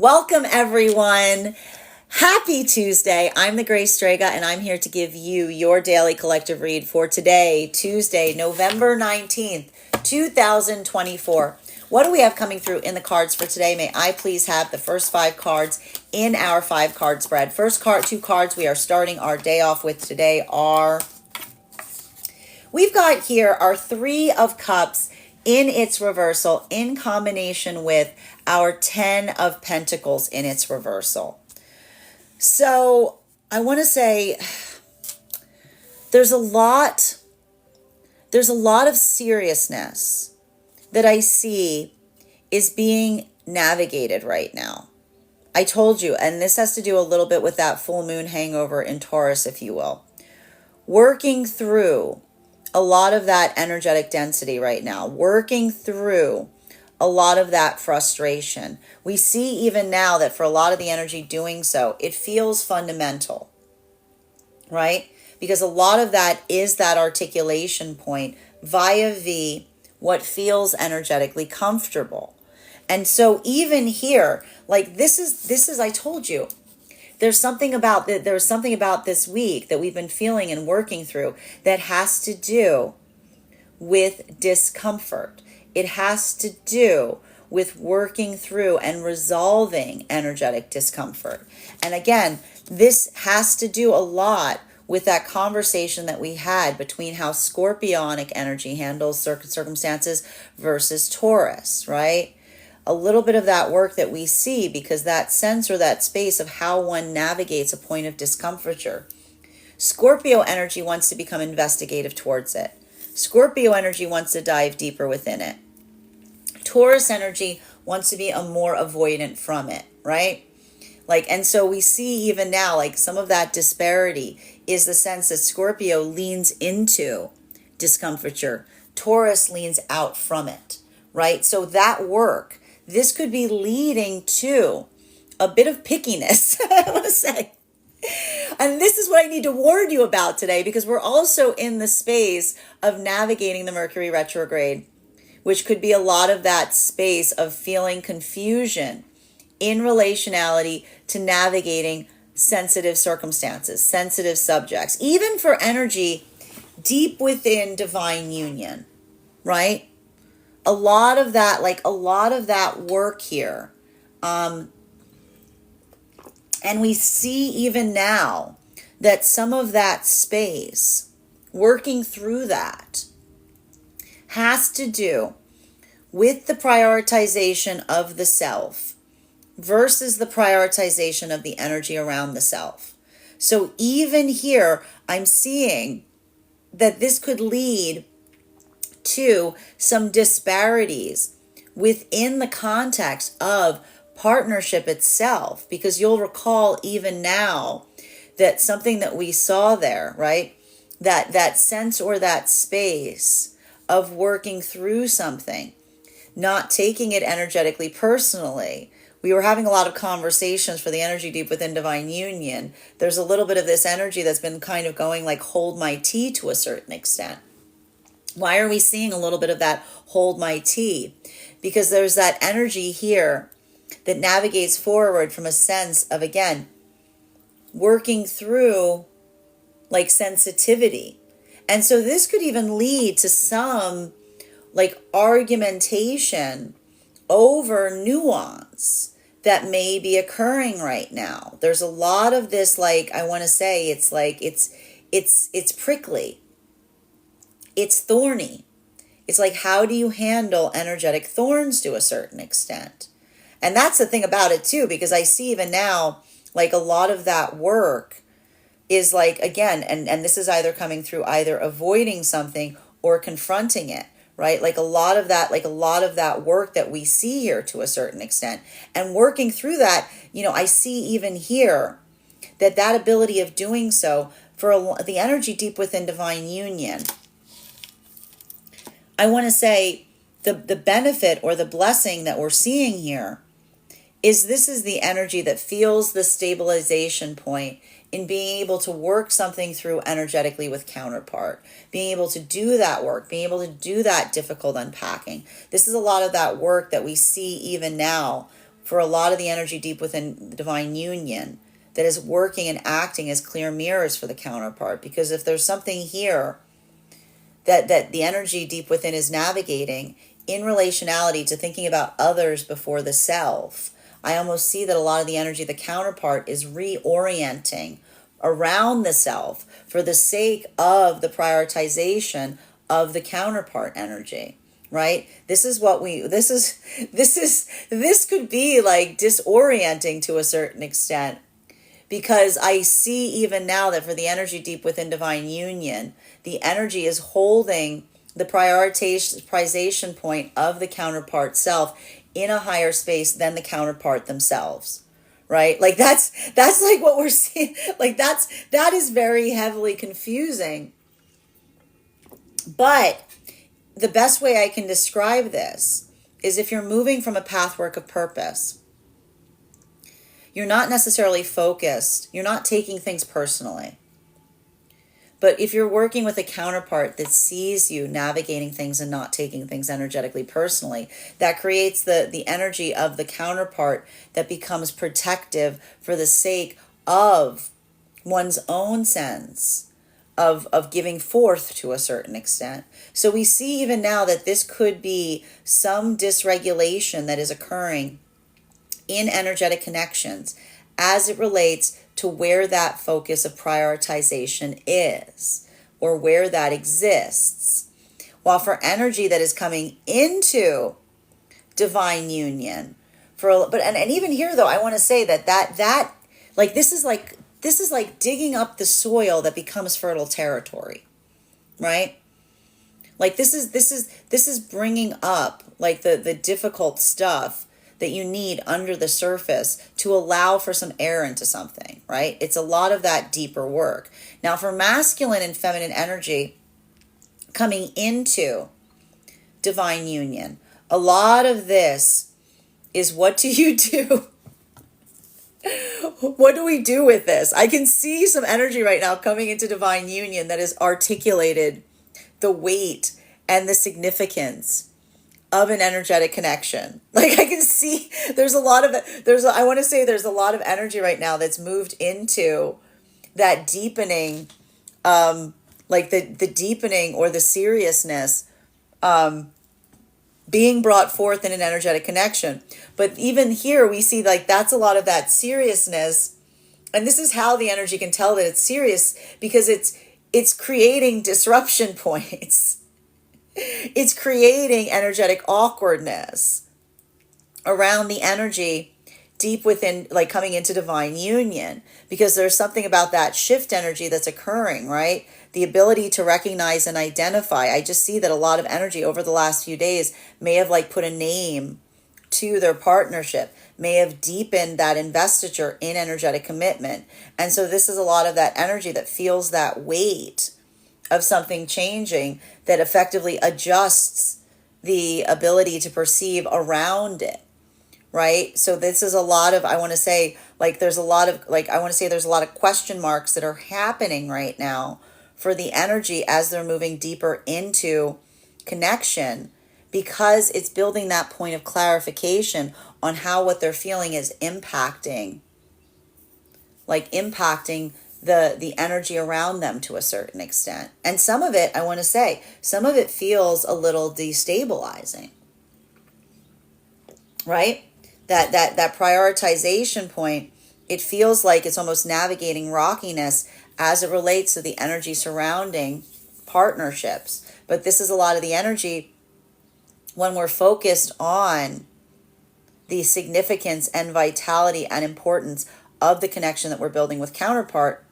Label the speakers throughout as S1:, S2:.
S1: Welcome, everyone. Happy Tuesday. I'm the Grace Strega, and I'm here to give you your daily collective read for today, Tuesday, November 19th, 2024. What do we have coming through in the cards for today? May I please have the first 5 cards in our 5-card spread. First card, 2 cards we are starting our day off with today are... We've got here our 3 of Cups in its reversal in combination with our 10 of Pentacles in its reversal. So I want to say there's a lot of seriousness that I see is being navigated right now. I told you, and this has to do a little bit with that full moon hangover in Taurus, if you will. Working through a lot of that energetic density right now, working through a lot of that frustration. We see even now that for a lot of the energy doing so, it feels fundamental, right? Because a lot of that is that articulation point via what feels energetically comfortable. And so even here, like this is I told you, there's something about this week that we've been feeling and working through that has to do with discomfort. It has to do with working through and resolving energetic discomfort. And again, this has to do a lot with that conversation that we had between how Scorpionic energy handles circumstances versus Taurus, right? A little bit of that work that we see, because that sense or that space of how one navigates a point of discomfiture. Scorpio energy wants to become investigative towards it. Scorpio energy wants to dive deeper within it. Taurus energy wants to be a more avoidant from it, right? And so we see even now, some of that disparity is the sense that Scorpio leans into discomfiture. Taurus leans out from it, right? So that work, this could be leading to a bit of pickiness, I want to say. And this is what I need to warn you about today, because we're also in the space of navigating the Mercury retrograde, which could be a lot of that space of feeling confusion in relationality to navigating sensitive circumstances, sensitive subjects, even for energy deep within divine union, right? A lot of that work here. And we see even now that some of that space, working through that, has to do with the prioritization of the self versus the prioritization of the energy around the self. So even here, I'm seeing that this could lead to some disparities within the context of partnership itself, because you'll recall even now that something that we saw there, right? That sense or that space of working through something, not taking it energetically personally. We were having a lot of conversations for the energy deep within divine union. There's a little bit of this energy that's been kind of going hold my tea to a certain extent. Why are we seeing a little bit of that hold my tea? Because there's that energy here that navigates forward from a sense of, again, working through sensitivity. And so this could even lead to some argumentation over nuance that may be occurring right now. There's a lot of this, I want to say, it's prickly. It's thorny. It's how do you handle energetic thorns to a certain extent? And that's the thing about it too, because I see even now, a lot of that work is again, and this is either coming through either avoiding something or confronting it, right? A lot of that work that we see here to a certain extent, and working through that, I see even here that ability of doing so for the energy deep within divine union. I want to say the benefit or the blessing that we're seeing here is this is the energy that feels the stabilization point in being able to work something through energetically with counterpart, being able to do that work, being able to do that difficult unpacking. This is a lot of that work that we see even now for a lot of the energy deep within the divine union that is working and acting as clear mirrors for the counterpart. Because if there's something here that the energy deep within is navigating in relationality to thinking about others before the self, I almost see that a lot of the energy of the counterpart is reorienting around the self for the sake of the prioritization of the counterpart energy, right? This could be like disorienting to a certain extent, because I see even now that for the energy deep within divine union, the energy is holding the prioritization point of the counterpart self in a higher space than the counterpart themselves, right? Like that's like what we're seeing. Like that is very heavily confusing. But the best way I can describe this is if you're moving from a pathwork of purpose, you're not necessarily focused, you're not taking things personally. But if you're working with a counterpart that sees you navigating things and not taking things energetically personally, that creates the energy of the counterpart that becomes protective for the sake of one's own sense of giving forth to a certain extent. So we see even now that this could be some dysregulation that is occurring in energetic connections as it relates to where that focus of prioritization is or where that exists. While for energy that is coming into divine union, and even here though, I want to say that like this is like digging up the soil that becomes fertile territory, right? Like this is bringing up like the difficult stuff that you need under the surface to allow for some air into something, right? It's a lot of that deeper work. Now, for masculine and feminine energy coming into divine union, a lot of this is, what do you do? What do we do with this? I can see some energy right now coming into divine union that has articulated the weight and the significance of an energetic connection. Like I can see there's a lot of energy right now that's moved into that deepening, like the deepening or the seriousness being brought forth in an energetic connection. But even here we see like that's a lot of that seriousness, and this is how the energy can tell that it's serious, because it's creating disruption points. It's creating energetic awkwardness around the energy deep within, like coming into divine union, because there's something about that shift energy that's occurring, right? The ability to recognize and identify. I just see that a lot of energy over the last few days may have like put a name to their partnership, may have deepened that investiture in energetic commitment. And so this is a lot of that energy that feels that weight of something changing, that effectively adjusts the ability to perceive around it, right? So this is a lot of, I want to say there's a lot of question marks that are happening right now for the energy as they're moving deeper into connection, because it's building that point of clarification on how what they're feeling is impacting the energy around them to a certain extent. And some of it, I want to say, some of it feels a little destabilizing, right? That prioritization point, it feels like it's almost navigating rockiness as it relates to the energy surrounding partnerships. But this is a lot of the energy when we're focused on the significance and vitality and importance of the connection that we're building with counterpart.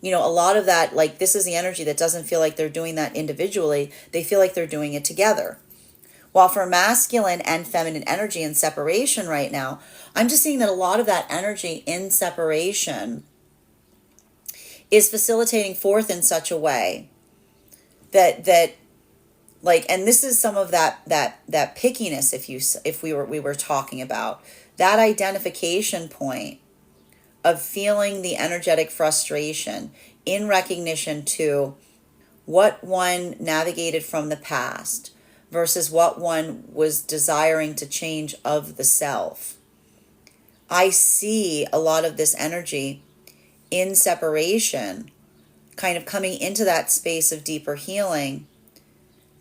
S1: You know, a lot of that, like this is the energy that doesn't feel like they're doing that individually. They feel like they're doing it together. While for masculine and feminine energy in separation right now, I'm just seeing that a lot of that energy in separation is facilitating forth in such a way that like, and this is some of that pickiness, if we were talking about that identification point of feeling the energetic frustration in recognition to what one navigated from the past versus what one was desiring to change of the self. I see a lot of this energy in separation, kind of coming into that space of deeper healing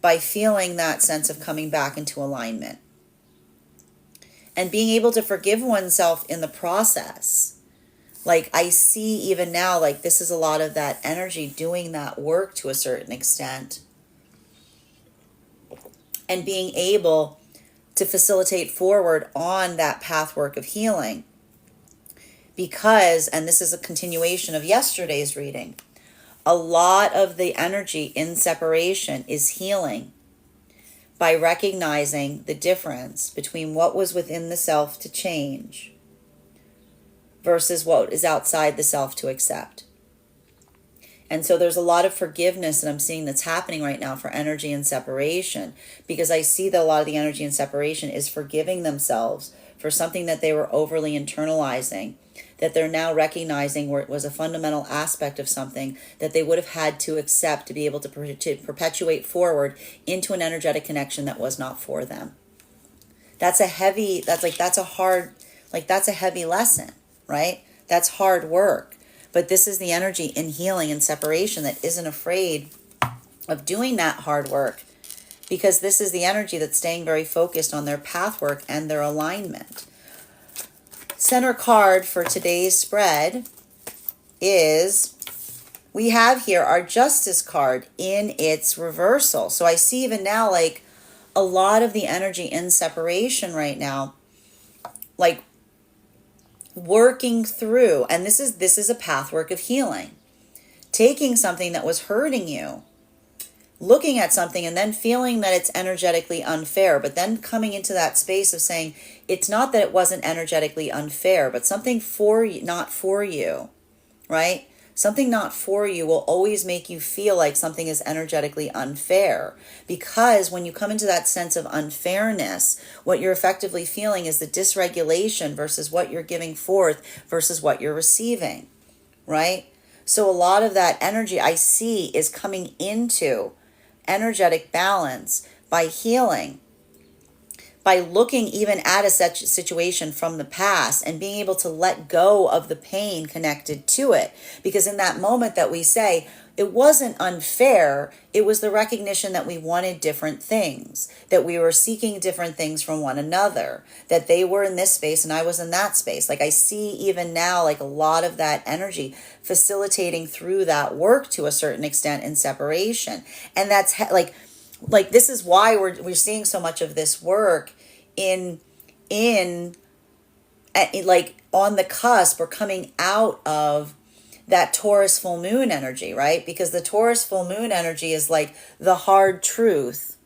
S1: by feeling that sense of coming back into alignment and being able to forgive oneself in the process. Like I see even now, like this is a lot of that energy doing that work to a certain extent and being able to facilitate forward on that pathwork of healing. Because, and this is a continuation of yesterday's reading, a lot of the energy in separation is healing by recognizing the difference between what was within the self to change versus what is outside the self to accept. And so there's a lot of forgiveness that I'm seeing that's happening right now for energy and separation, because I see that a lot of the energy in separation is forgiving themselves for something that they were overly internalizing, that they're now recognizing where it was a fundamental aspect of something that they would have had to accept to be able to perpetuate forward into an energetic connection that was not for them. That's a heavy lesson, right? That's hard work. But this is the energy in healing and separation that isn't afraid of doing that hard work, because this is the energy that's staying very focused on their path work and their alignment. Center card for today's spread is, we have here our Justice card in its reversal. So I see even now like a lot of the energy in separation right now, like working through, and this is a pathwork of healing, taking something that was hurting you, looking at something and then feeling that it's energetically unfair, but then coming into that space of saying it's not that it wasn't energetically unfair, but something for you, not for you, right? Something not for you will always make you feel like something is energetically unfair, because when you come into that sense of unfairness, what you're effectively feeling is the dysregulation versus what you're giving forth versus what you're receiving, right? So a lot of that energy I see is coming into energetic balance by healing, by looking even at a situation from the past and being able to let go of the pain connected to it. Because in that moment that we say, it wasn't unfair, it was the recognition that we wanted different things, that we were seeking different things from one another, that they were in this space and I was in that space. Like I see even now like a lot of that energy facilitating through that work to a certain extent in separation. And that's like this is why we're seeing so much of this work in like on the cusp or coming out of that Taurus full moon energy, right? Because the Taurus full moon energy is like the hard truth.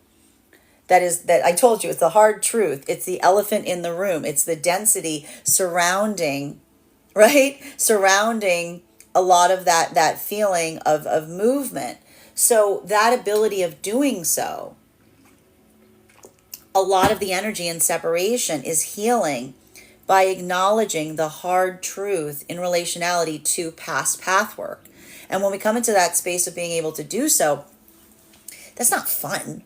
S1: That I told you, it's the hard truth. It's the elephant in the room. It's the density surrounding, right? Surrounding a lot of that feeling of movement. So that ability of doing so, a lot of the energy in separation is healing by acknowledging the hard truth in relationality to past path work. And when we come into that space of being able to do so, that's not fun.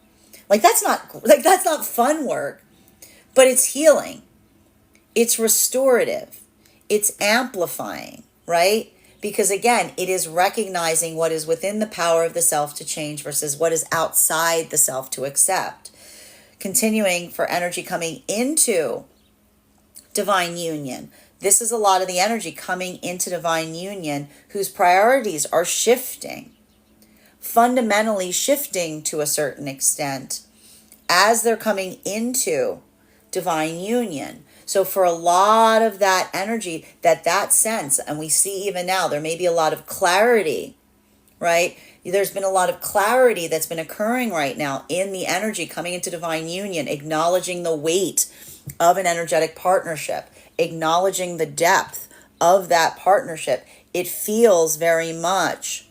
S1: That's not fun work, but it's healing. It's restorative. It's amplifying, right? Because again, it is recognizing what is within the power of the self to change versus what is outside the self to accept. Continuing for energy coming into divine union. This is a lot of the energy coming into divine union whose priorities are shifting, fundamentally shifting to a certain extent as they're coming into divine union. So for a lot of that energy, that sense, and we see even now, there may be a lot of clarity, right? There's been a lot of clarity that's been occurring right now in the energy coming into divine union, acknowledging the weight of an energetic partnership, acknowledging the depth of that partnership. It feels very much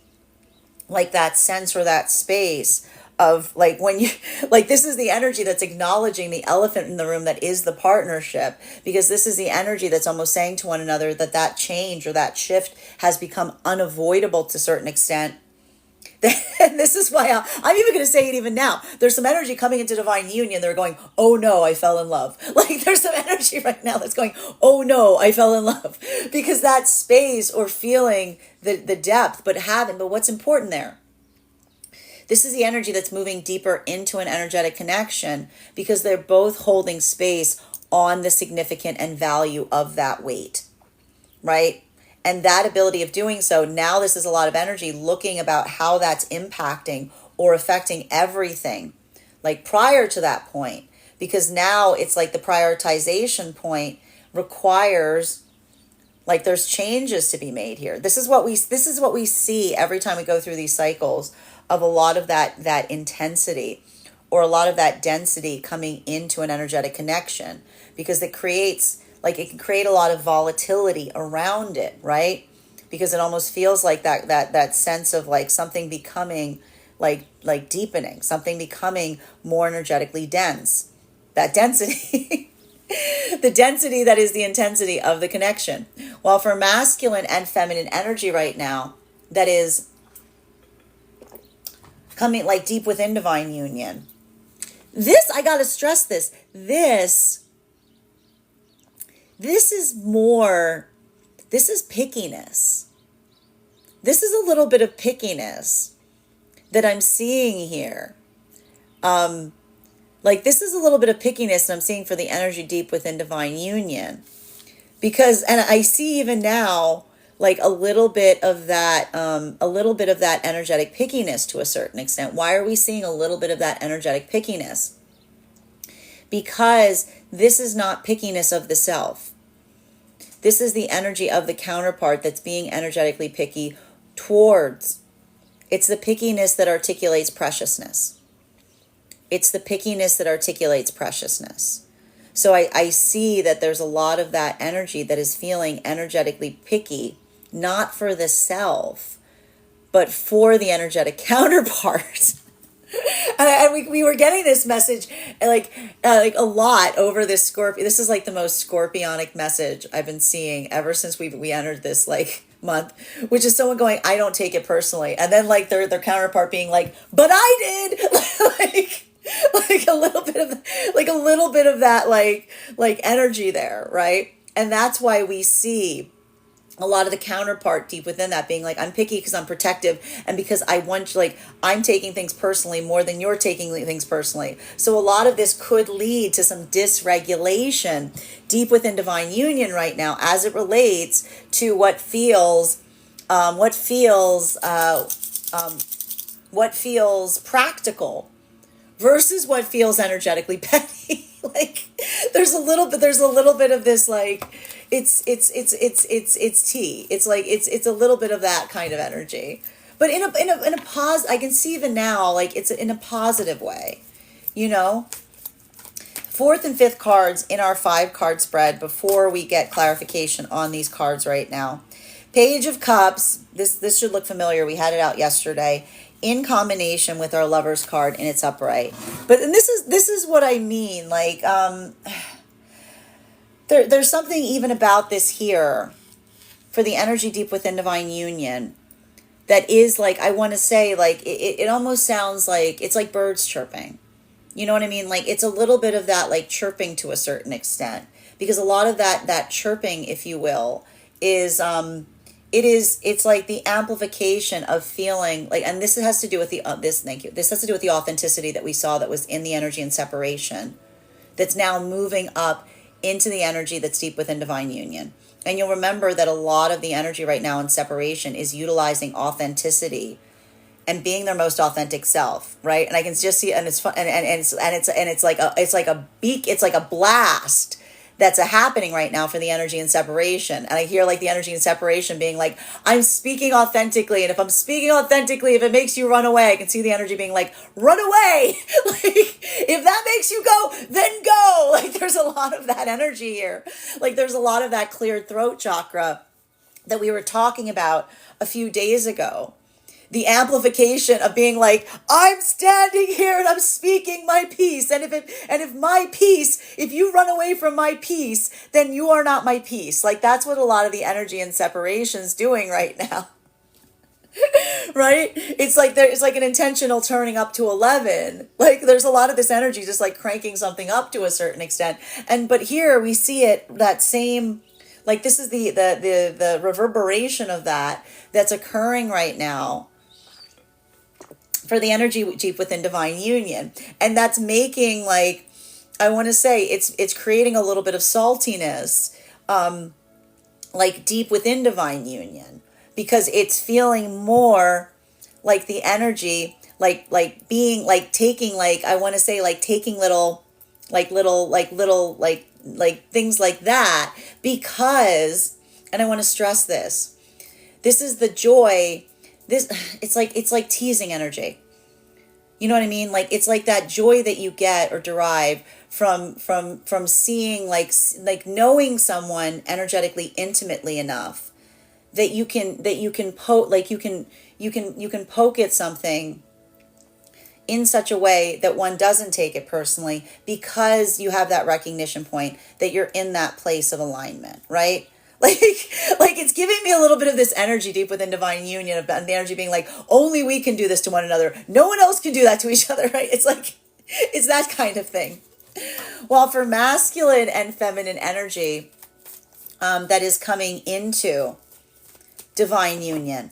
S1: like that sense or that space of like when you like this is the energy that's acknowledging the elephant in the room that is the partnership, because this is the energy that's almost saying to one another that change or that shift has become unavoidable to a certain extent And this is why I'm even going to say it even now. There's some energy coming into divine union. They're going, oh no, I fell in love. Like there's some energy right now that's going, oh no, I fell in love. Because that space or feeling the depth, but what's important there? This is the energy that's moving deeper into an energetic connection because they're both holding space on the significant and value of that weight, right? And that ability of doing so, now this is a lot of energy looking about how that's impacting or affecting everything, like prior to that point, because now it's like the prioritization point requires, like there's changes to be made here. This is what we see every time we go through these cycles of a lot of that intensity or a lot of that density coming into an energetic connection, because it creates, like it can create a lot of volatility around it, right? Because it almost feels like that sense of like something becoming like deepening, something becoming more energetically dense. That density, the density that is the intensity of the connection. While for masculine and feminine energy right now, that is coming like deep within divine union. This, I gotta stress this. This is more, this is pickiness. This is a little bit of pickiness that I'm seeing here. Like this is a little bit of pickiness that I'm seeing for the energy deep within divine union. Because, and I see even now, like a little bit of that energetic pickiness to a certain extent. Why are we seeing a little bit of that energetic pickiness? Because this is not pickiness of the self. This is the energy of the counterpart that's being energetically picky towards. It's the pickiness that articulates preciousness. It's the pickiness that articulates preciousness. So I see that there's a lot of that energy that is feeling energetically picky, not for the self, but for the energetic counterpart. And we were getting this message like a lot over this Scorpio. This is like the most scorpionic message I've been seeing ever since we entered this like month, which is someone going, I don't take it personally, and then like their counterpart being like, but I did. like a little bit of that like energy there, right? And that's why we see a lot of the counterpart deep within that being like, I'm picky because I'm protective and because I want, like, I'm taking things personally more than you're taking things personally. So a lot of this could lead to some dysregulation deep within divine union right now as it relates to what feels practical versus what feels energetically petty. Like there's a little bit of this, like it's tea. It's like it's a little bit of that kind of energy, but in a I can see even now, like it's in a positive way, you know. Fourth and fifth cards in our 5-card spread before we get clarification on these cards right now. Page of Cups. This should look familiar. We had it out yesterday in combination with our Lovers card in its upright. But and this is what I mean. Like there's something even about this here for the energy deep within divine union that is like, I want to say, like it almost sounds like it's like birds chirping. You know what I mean? Like it's a little bit of that like chirping to a certain extent, because a lot of that chirping, if you will, is it's like the amplification of feeling like, and this has to do with this has to do with the authenticity that we saw that was in the energy and separation that's now moving up into the energy that's deep within divine union. And you'll remember that a lot of the energy right now in separation is utilizing authenticity and being their most authentic self, right? And I can just see, and it's fun, and it's like a blast that's happening right now for the energy and separation. And I hear like the energy and separation being like, I'm speaking authentically. And if I'm speaking authentically, if it makes you run away, I can see the energy being like, run away. Like, if that makes you go, then go. Like there's a lot of that energy here. Like there's a lot of that cleared throat chakra that we were talking about a few days ago. The amplification of being like, I'm standing here and I'm speaking my peace. And if you run away from my peace, then you are not my peace. Like that's what a lot of the energy and separation's doing right now. Right? It's like it's like an intentional turning up to 11. Like there's a lot of this energy just like cranking something up to a certain extent. And but here we see it, that same, like this is the reverberation of that that's occurring right now for the energy deep within divine union. And that's making, like, I want to say it's creating a little bit of saltiness, like deep within divine union, because it's feeling more like the energy, like being like taking, like I want to say like taking little things like that, because, and I want to stress this, this is the joy, this, it's like teasing energy. You know what I mean? Like it's like that joy that you get or derive from seeing, like knowing someone energetically intimately enough that you can poke, like you can poke at something in such a way that one doesn't take it personally, because you have that recognition point that you're in that place of alignment, right? Like, like it's giving me a little bit of this energy deep within divine union, about the energy being like, only we can do this to one another. No one else can do that to each other, right? It's like, it's that kind of thing. While for masculine and feminine energy, that is coming into divine union,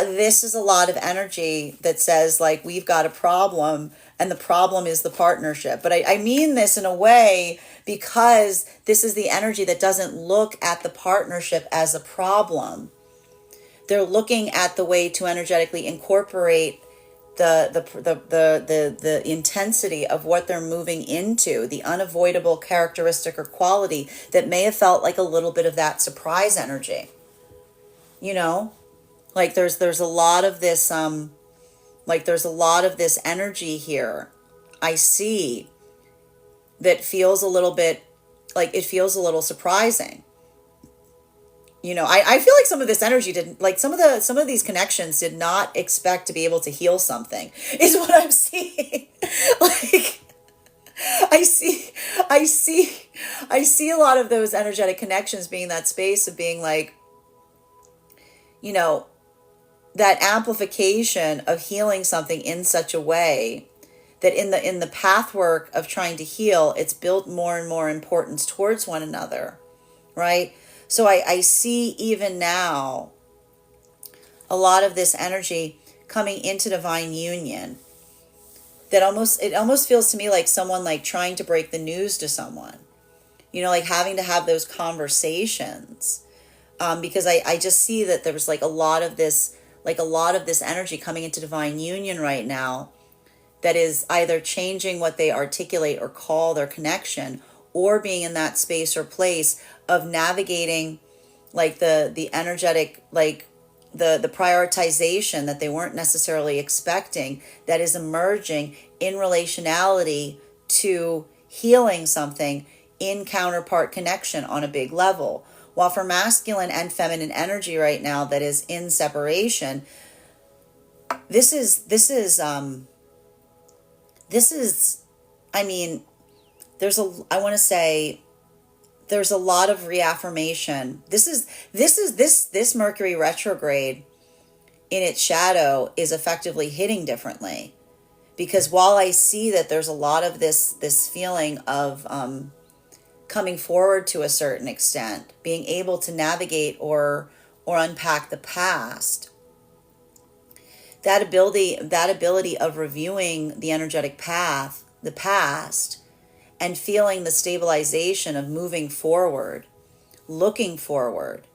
S1: this is a lot of energy that says like we've got a problem, and the problem is the partnership. But I mean this in a way because this is the energy that doesn't look at the partnership as a problem. They're looking at the way to energetically incorporate the intensity of what they're moving into, the unavoidable characteristic or quality that may have felt like a little bit of that surprise energy. You know, like there's a lot of this there's a lot of this energy here I see that feels a little bit like, it feels a little surprising. You know, I feel like some of this energy didn't, like some of these connections did not expect to be able to heal something, is what I'm seeing. Like I see a lot of those energetic connections being that space of being like, you know, that amplification of healing something in such a way that in the pathwork of trying to heal, it's built more and more importance towards one another, right? So I see even now a lot of this energy coming into divine union, that it almost feels to me like someone like trying to break the news to someone, you know, like having to have those conversations, because I just see that there was like a lot of this energy coming into divine union right now that is either changing what they articulate or call their connection, or being in that space or place of navigating like the energetic, like the prioritization that they weren't necessarily expecting, that is emerging in relationality to healing something in counterpart connection on a big level. While for masculine and feminine energy right now that is in separation, this is I mean, I want to say there's a lot of reaffirmation. This Mercury retrograde in its shadow is effectively hitting differently, because while I see that there's a lot of this feeling of coming forward to a certain extent, being able to navigate or unpack the past, that ability of reviewing the energetic path, the past, and feeling the stabilization of moving forward, looking forward.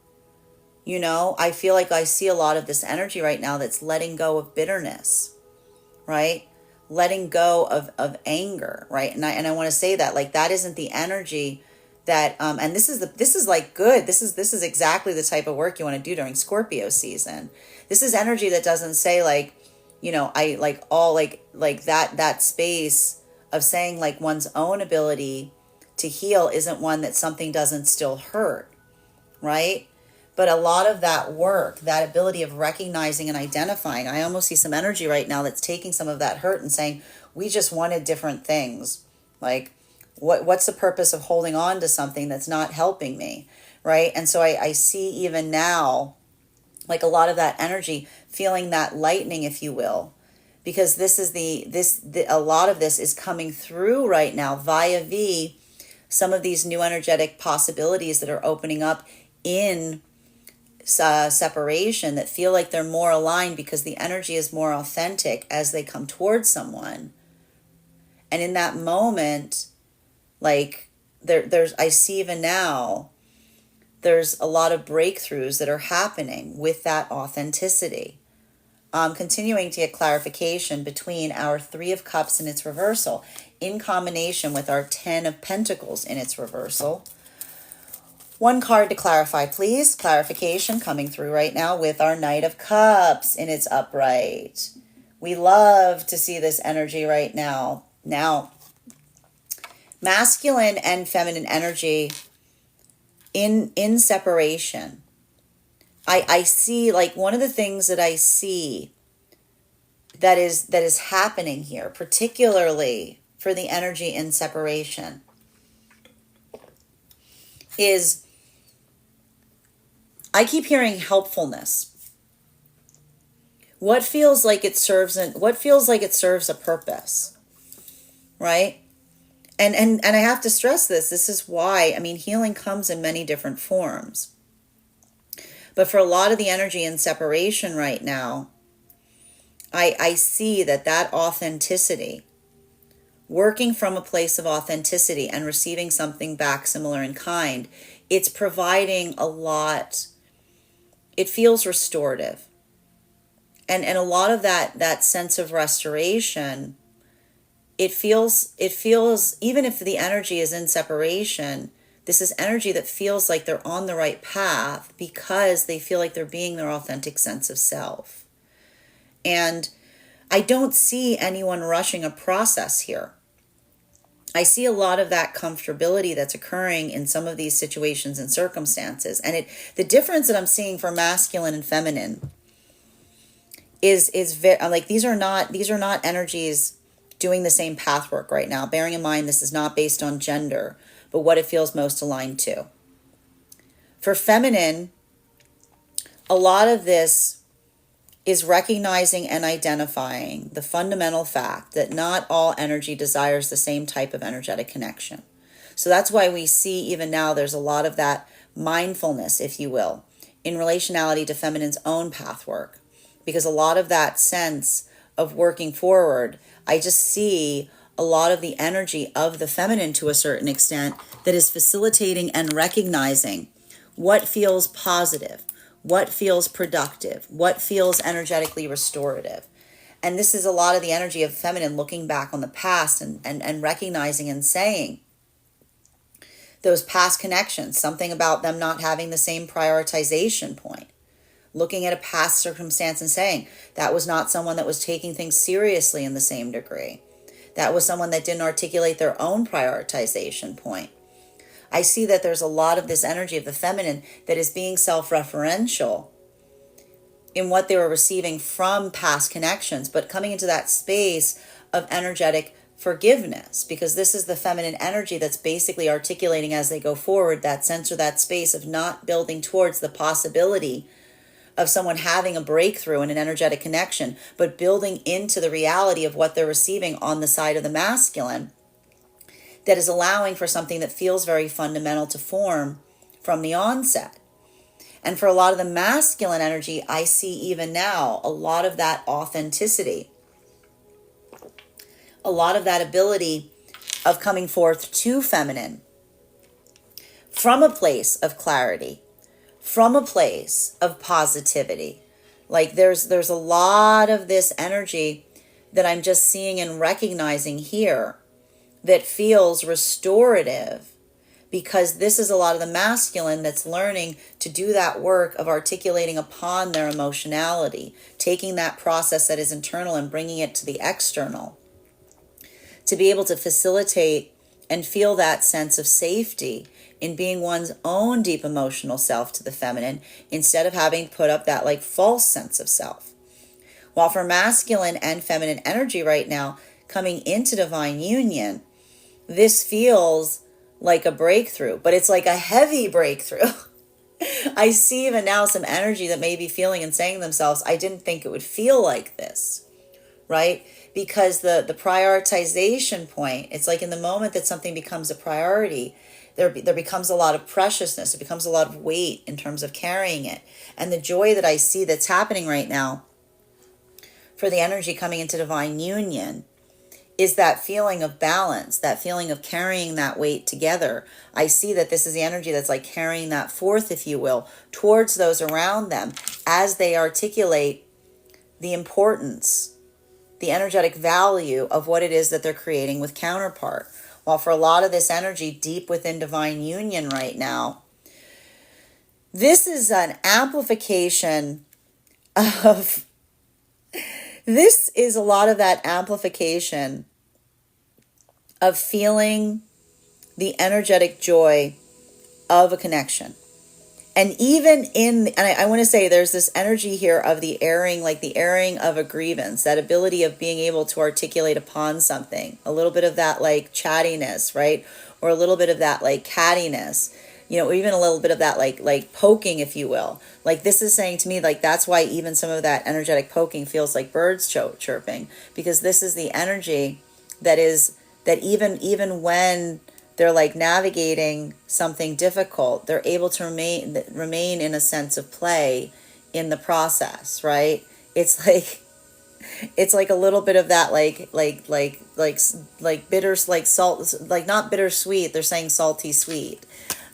S1: You know, I feel like I see a lot of this energy right now that's letting go of bitterness, right? Letting go of anger, right? And I want to say that, like, that isn't the energy that and this is like good. This is exactly the type of work you want to do during Scorpio season. This is energy that doesn't say like, you know, I like all like that space of saying like one's own ability to heal isn't one that something doesn't still hurt, right? But a lot of that work, that ability of recognizing and identifying, I almost see some energy right now that's taking some of that hurt and saying, we just wanted different things. Like, what's the purpose of holding on to something that's not helping me, right? And so I see even now like a lot of that energy, feeling that lightning, if you will, because this is a lot of this is coming through right now via some of these new energetic possibilities that are opening up in separation, that feel like they're more aligned because the energy is more authentic as they come towards someone. And in that moment, like there's I see even now, there's a lot of breakthroughs that are happening with that authenticity. Continuing to get clarification between our Three of Cups in its reversal in combination with our Ten of Pentacles in its reversal. One card to clarify, please. Clarification coming through right now with our Knight of Cups in its upright. We love to see this energy right now. Now, masculine and feminine energy in separation. I see, like, one of the things that I see that is happening here, particularly for the energy in separation, is I keep hearing helpfulness. What feels like it serves a purpose, right? And I have to stress this. This is why, I mean, healing comes in many different forms. But for a lot of the energy in separation right now, I see that authenticity, working from a place of authenticity and receiving something back similar in kind, it's providing a lot. It feels restorative. And a lot of that sense of restoration, it feels, even if the energy is in separation, this is energy that feels like they're on the right path because they feel like they're being their authentic sense of self. And I don't see anyone rushing a process here. I see a lot of that comfortability that's occurring in some of these situations and circumstances. And the difference that I'm seeing for masculine and feminine is very, like, these are not energies doing the same path work right now. Bearing in mind, this is not based on gender, but what it feels most aligned to. For feminine, a lot of this is recognizing and identifying the fundamental fact that not all energy desires the same type of energetic connection. So that's why we see even now there's a lot of that mindfulness, if you will, in relationality to feminine's own path work. Because a lot of that sense of working forward, I just see a lot of the energy of the feminine to a certain extent that is facilitating and recognizing what feels positive, what feels productive, what feels energetically restorative. And this is a lot of the energy of feminine looking back on the past and recognizing and saying those past connections, something about them not having the same prioritization point. Looking at a past circumstance and saying, that was not someone that was taking things seriously in the same degree. That was someone that didn't articulate their own prioritization point. I see that there's a lot of this energy of the feminine that is being self-referential in what they were receiving from past connections, but coming into that space of energetic forgiveness, because this is the feminine energy that's basically articulating as they go forward that sense or that space of not building towards the possibility of someone having a breakthrough in an energetic connection, but building into the reality of what they're receiving on the side of the masculine that is allowing for something that feels very fundamental to form from the onset. And for a lot of the masculine energy, I see even now a lot of that authenticity, a lot of that ability of coming forth to feminine from a place of clarity, from a place of positivity. Like there's a lot of this energy that I'm just seeing and recognizing here that feels restorative, because this is a lot of the masculine that's learning to do that work of articulating upon their emotionality, taking that process that is internal and bringing it to the external, to be able to facilitate and feel that sense of safety in being one's own deep emotional self to the feminine, instead of having to put up that like false sense of self. While for masculine and feminine energy right now, coming into divine union, this feels like a breakthrough, but it's like a heavy breakthrough. I see even now some energy that may be feeling and saying to themselves, I didn't think it would feel like this, right? Because the prioritization point, it's like in the moment that something becomes a priority, there becomes a lot of preciousness. It becomes a lot of weight in terms of carrying it. And the joy that I see that's happening right now for the energy coming into divine union is that feeling of balance, that feeling of carrying that weight together. I see that this is the energy that's like carrying that forth, if you will, towards those around them as they articulate the importance, the energetic value of what it is that they're creating with counterpart. While for a lot of this energy deep within divine union right now, this is an amplification of, this is a lot of that amplification of feeling the energetic joy of a connection. And even in, and I want to say there's this energy here of the airing, like the airing of a grievance, that ability of being able to articulate upon something, a little bit of that like chattiness, right? Or a little bit of that like cattiness, you know, even a little bit of that like poking, if you will. Like this is saying to me, like that's why even some of that energetic poking feels like birds chirping, because this is the energy that is, that even when they're like navigating something difficult, they're able to remain in a sense of play in the process, right? It's like a little bit of that like bitter, like salt, like not bittersweet, they're saying salty sweet.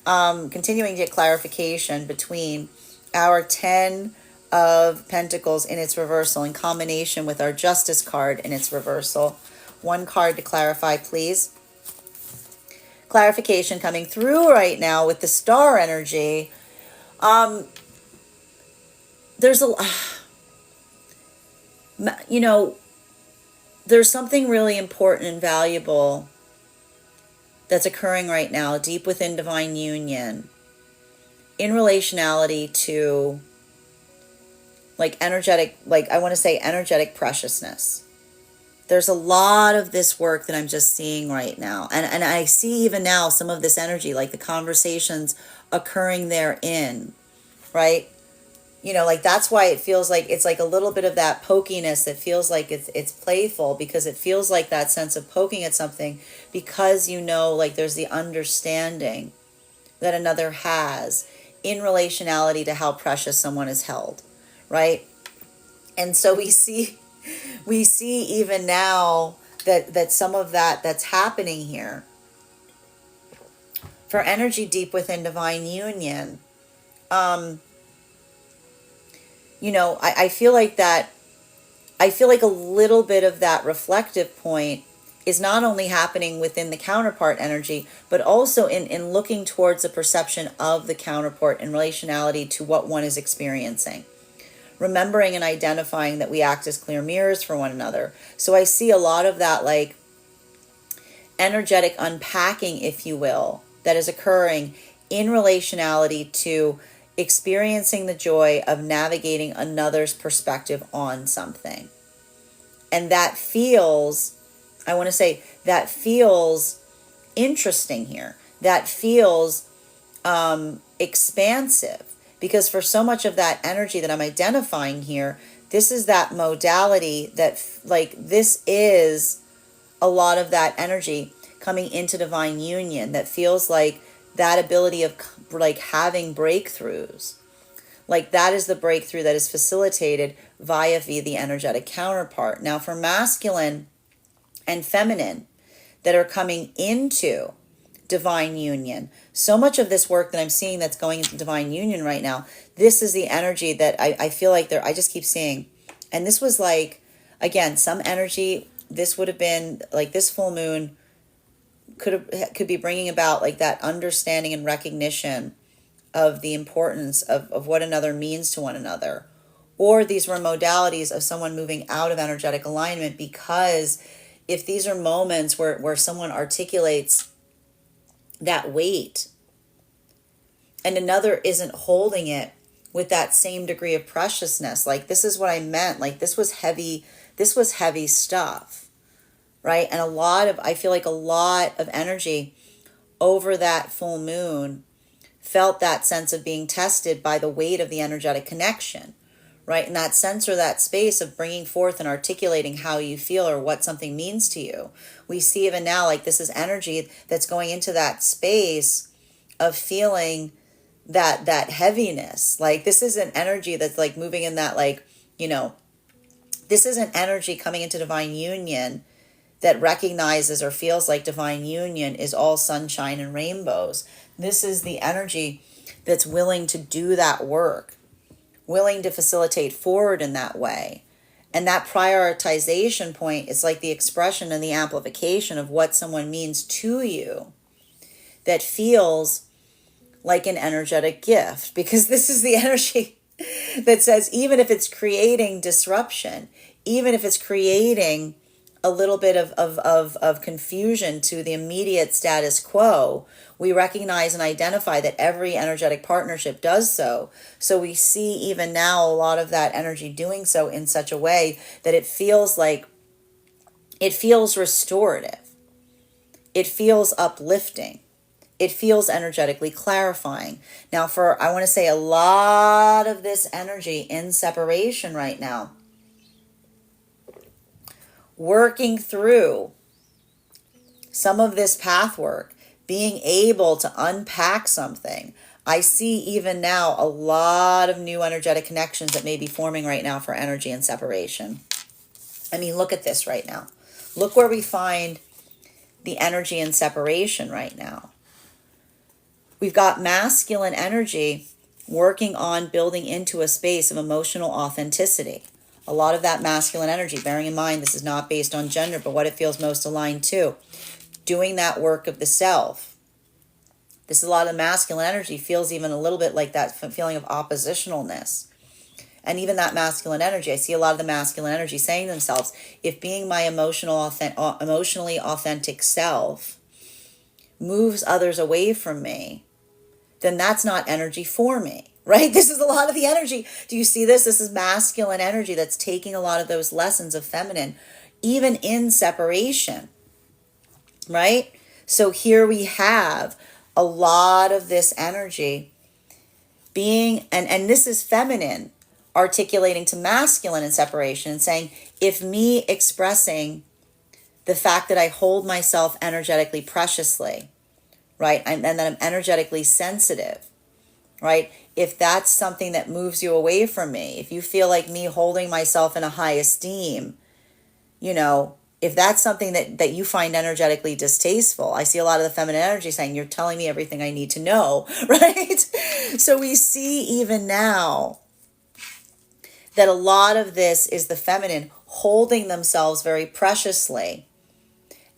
S1: Continuing to get clarification between our 10 of Pentacles in its reversal in combination with our Justice card in its reversal. One card to clarify, please. Clarification coming through right now with the Star energy. There's a, you know, there's something really important and valuable that's occurring right now deep within divine union in relationality to like energetic, like I want to say energetic preciousness. There's a lot of this work that I'm just seeing right now. And I see even now some of this energy, like the conversations occurring therein, right? You know, like that's why it feels like it's like a little bit of that pokiness that feels like it's playful, because it feels like that sense of poking at something, because you know, like there's the understanding that another has in relationality to how precious someone is held, right? And so we see even now that some of that's happening here for energy deep within divine union. You know, I feel like a little bit of that reflective point is not only happening within the counterpart energy, but also in looking towards the perception of the counterpart in relationality to what one is experiencing. Remembering and identifying that we act as clear mirrors for one another. So I see a lot of that like energetic unpacking, if you will, that is occurring in relationality to experiencing the joy of navigating another's perspective on something. And that feels, I want to say, that feels interesting here. That feels expansive. Because for so much of that energy that I'm identifying here, this is that modality that, like, this is a lot of that energy coming into divine union that feels like that ability of, like, having breakthroughs. Like, that is the breakthrough that is facilitated via the energetic counterpart. Now, for masculine and feminine that are coming into divine union, so much of this work that I'm seeing that's going into divine union right now, this is the energy that I feel like I just keep seeing. And this was like, again, some energy, this would have been like this full moon could be bringing about like that understanding and recognition of the importance of what another means to one another. Or these were modalities of someone moving out of energetic alignment, because if these are moments where someone articulates that weight and another isn't holding it with that same degree of preciousness, like this is what I meant, like this was heavy stuff, right? And I feel like a lot of energy over that full moon felt that sense of being tested by the weight of the energetic connection, right? And that sense or that space of bringing forth and articulating how you feel or what something means to you. We see even now, like, this is energy that's going into that space of feeling that heaviness. Like, this is an energy that's like moving in that, like, this is an energy coming into divine union that recognizes or feels like divine union is all sunshine and rainbows. This is the energy that's willing to do that work, willing to facilitate forward in that way. And that prioritization point is like the expression and the amplification of what someone means to you that feels like an energetic gift. Because this is the energy that says, even if it's creating disruption, even if it's creating a little bit of confusion to the immediate status quo, we recognize and identify that every energetic partnership does so. So we see even now a lot of that energy doing so in such a way that it feels restorative. It feels uplifting. It feels energetically clarifying. Now, I want to say a lot of this energy in separation right now, working through some of this path work, being able to unpack something. I see even now a lot of new energetic connections that may be forming right now for energy and separation. I mean, look at this right now. Look where we find the energy and separation right now. We've got masculine energy working on building into a space of emotional authenticity. A lot of that masculine energy, bearing in mind this is not based on gender, but what it feels most aligned to. Doing that work of the self. This is a lot of masculine energy, feels even a little bit like that feeling of oppositionalness. And even that masculine energy, I see a lot of the masculine energy saying to themselves, if being my emotionally authentic self moves others away from me, then that's not energy for me. Right? This is a lot of the energy. Do you see this? This is masculine energy that's taking a lot of those lessons of feminine, even in separation. Right? So here we have a lot of this energy being, and this is feminine articulating to masculine in separation and saying, if me expressing the fact that I hold myself energetically preciously, right? And that I'm energetically sensitive, right? If that's something that moves you away from me, if you feel like me holding myself in a high esteem, if that's something that you find energetically distasteful, I see a lot of the feminine energy saying, you're telling me everything I need to know, right? So we see even now that a lot of this is the feminine holding themselves very preciously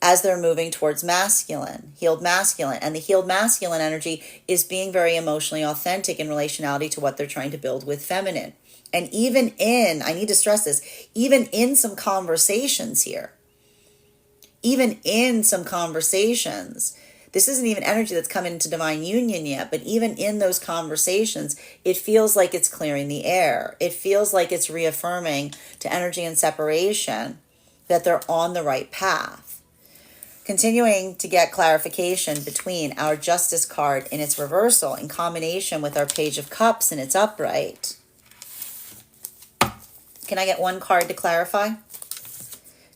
S1: as they're moving towards healed masculine. And the healed masculine energy is being very emotionally authentic in relationality to what they're trying to build with feminine. And even I need to stress this, even in some conversations here, this isn't even energy that's come into divine union yet, but even in those conversations, it feels like it's clearing the air. It feels like it's reaffirming to energy and separation that they're on the right path. Continuing to get clarification between our Justice card in its reversal in combination with our Page of Cups in its upright. Can I get one card to clarify?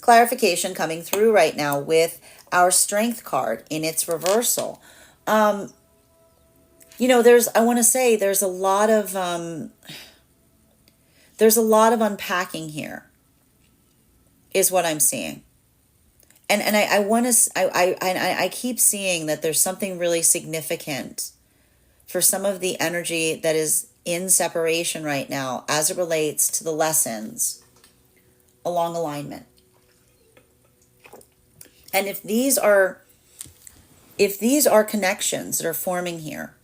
S1: Clarification coming through right now with our Strength card in its reversal. I want to say there's a lot of unpacking here, is what I'm seeing. And I keep seeing that there's something really significant for some of the energy that is in separation right now as it relates to the lessons along alignment. And if these are connections that are forming here,